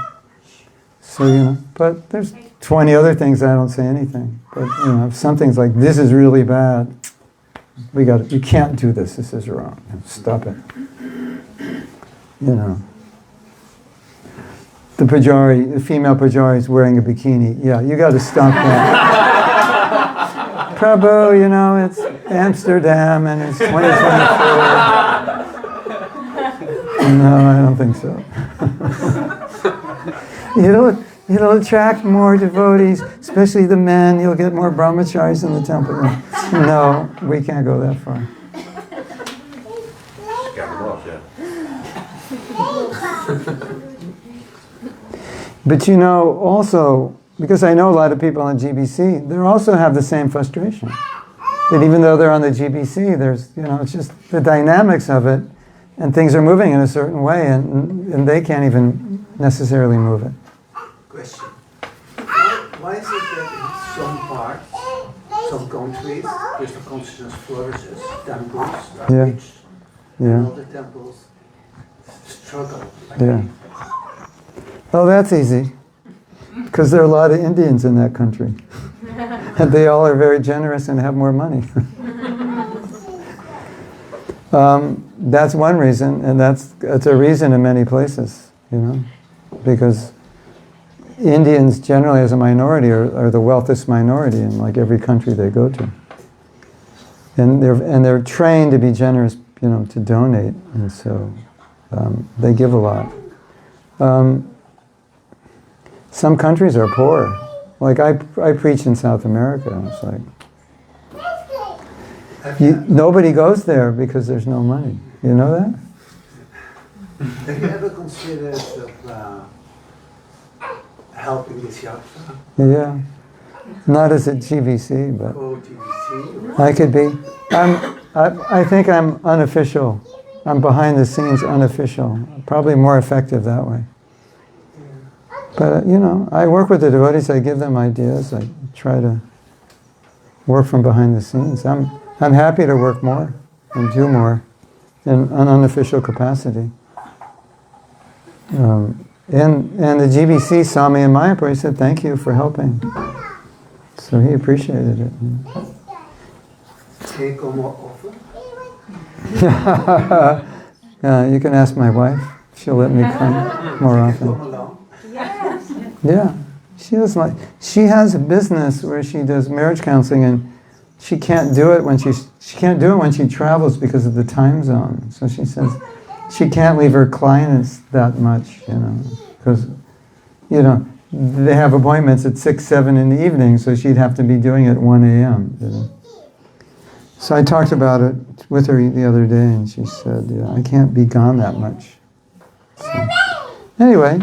So, but there's 20 other things I don't say anything. But, if something's like, this is really bad, you can't do this. This is wrong. Stop it. The female pujari is wearing a bikini. Yeah, you got to stop that. Prabhu, it's Amsterdam and it's 2024. No, I don't think so. It'll attract more devotees, especially the men. You'll get more brahmacharis in the temple. No, we can't go that far. But also, because I know a lot of people on GBC, they also have the same frustration. That even though they're on the GBC, there's, it's just the dynamics of it, and things are moving in a certain way, and they can't even necessarily move it. Question. Why is it that in some parts, some countries, Krishna consciousness flourishes, temples are rich, and other temples struggle? Yeah. Oh, that's easy. Because there are a lot of Indians in that country. And they all are very generous and have more money. That's one reason, and that's a reason in many places, because Indians generally as a minority are the wealthiest minority in like every country they go to. And they're trained to be generous, to donate, and so they give a lot. Some countries are poor. Like I preach in South America, and it's like, nobody goes there because there's no money. You know that? Have you ever considered helping this yatra? Yeah. Not as a GBC, but GBC? I could be. I think I'm unofficial. I'm behind the scenes unofficial. Probably more effective that way. But, I work with the devotees, I give them ideas, I try to work from behind the scenes. I'm happy to work more and do more in an unofficial capacity. And the GBC saw me in Mayapur, he said, thank you for helping. So he appreciated it. Can you go more often? Yeah, you can ask my wife. She'll let me come more often. Yeah, she has a business where she does marriage counseling, and she can't do it when she travels because of the time zone. So she says she can't leave her clients that much, because they have appointments at 6, 7 in the evening, so she'd have to be doing it at 1 a.m. So I talked about it with her the other day, and she said, I can't be gone that much. So, anyway,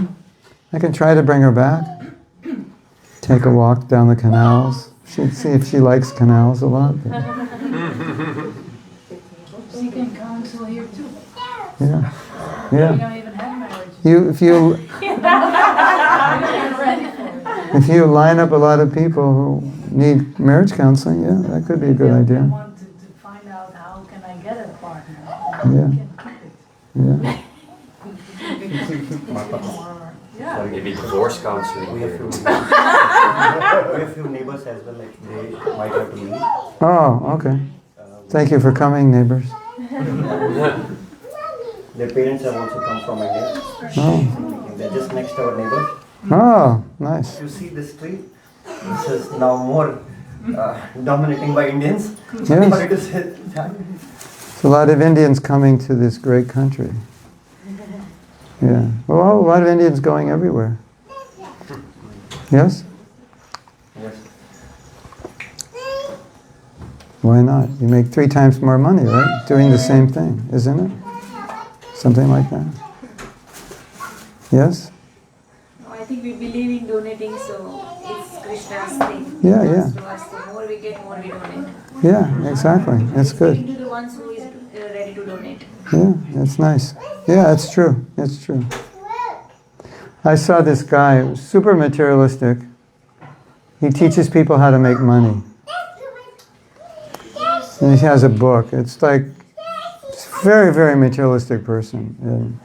I can try to bring her back, take a walk down the canals. She'd see if she likes canals a lot. She can counsel here too. Yeah. You don't even have marriage. If you... You're ready for it. If you line up a lot of people who need marriage counseling, yeah, that could be a good I idea. want to find out how can I get a partner. Yeah. Can Yeah. yeah. Maybe divorce counseling. We have few neighbors as well, like they might have to leave. Oh, okay. Thank you for coming, neighbors. Their parents have also come from India. Oh, They're just next to our neighbor. oh, nice. You see this tree? This is now more dominating by Indians. Yes. Sorry to say that. There's a lot of Indians coming to this great country. Yeah. Well, a lot of Indians going everywhere. Yes? Yes. Why not? You make 3 times more money, right? Doing the same thing, isn't it? Something like that. Yes? No, I think we believe in donating, so it's Krishna's thing. Yeah, yeah. To us, the more we get, more we donate. Yeah, exactly. That's good. To the ones who is ready to donate. Yeah, that's nice. Yeah, that's true. That's true. I saw this guy, super materialistic. He teaches people how to make money. And he has a book. It's like, it's a very, very materialistic person. And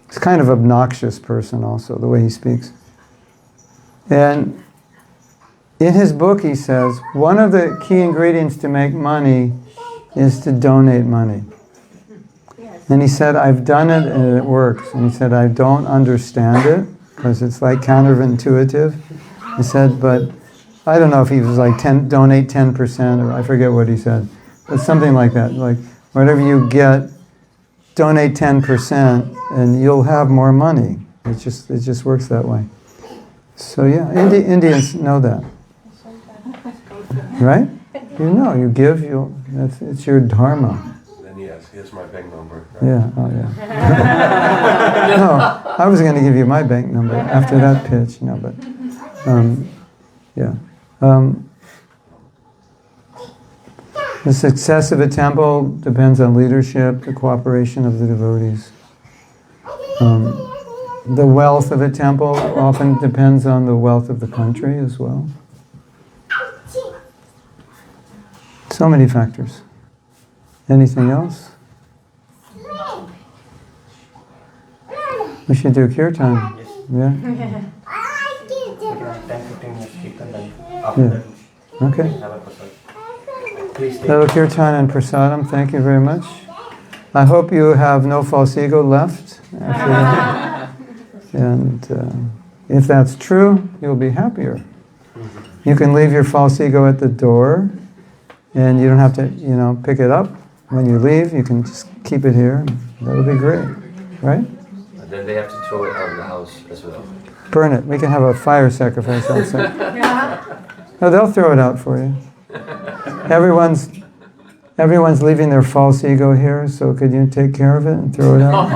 he's kind of obnoxious person also, the way he speaks. And in his book he says, one of the key ingredients to make money is to donate money. And he said, I've done it and it works. And he said, I don't understand it because it's like counterintuitive. He said, but I don't know if he was like donate 10% or I forget what he said. But something like that. Like whatever you get, donate 10% and you'll have more money. It just works that way. So yeah, Indians know that. Right? You know, you give, it's your dharma. Then here's my bank number. Right? Yeah, oh yeah. No, I was going to give you my bank number after that pitch, but yeah. The success of a temple depends on leadership, the cooperation of the devotees. The wealth of a temple often depends on the wealth of the country as well. So many factors. Anything else? We should do kirtan. Yeah? We can have 10-15 minutes kirtan, then after Yeah. that Okay. have a prasad. Please take Little kirtan and prasadam, thank you very much. I hope you have no false ego left after that. And if that's true, you'll be happier. You can leave your false ego at the door, and you don't have to, pick it up. When you leave, you can just keep it here. That'll be great, right? And then they have to throw it out of the house as well. Burn it. We can have a fire sacrifice outside. No, they'll throw it out for you. Everyone's leaving their false ego here, so could you take care of it and throw it out?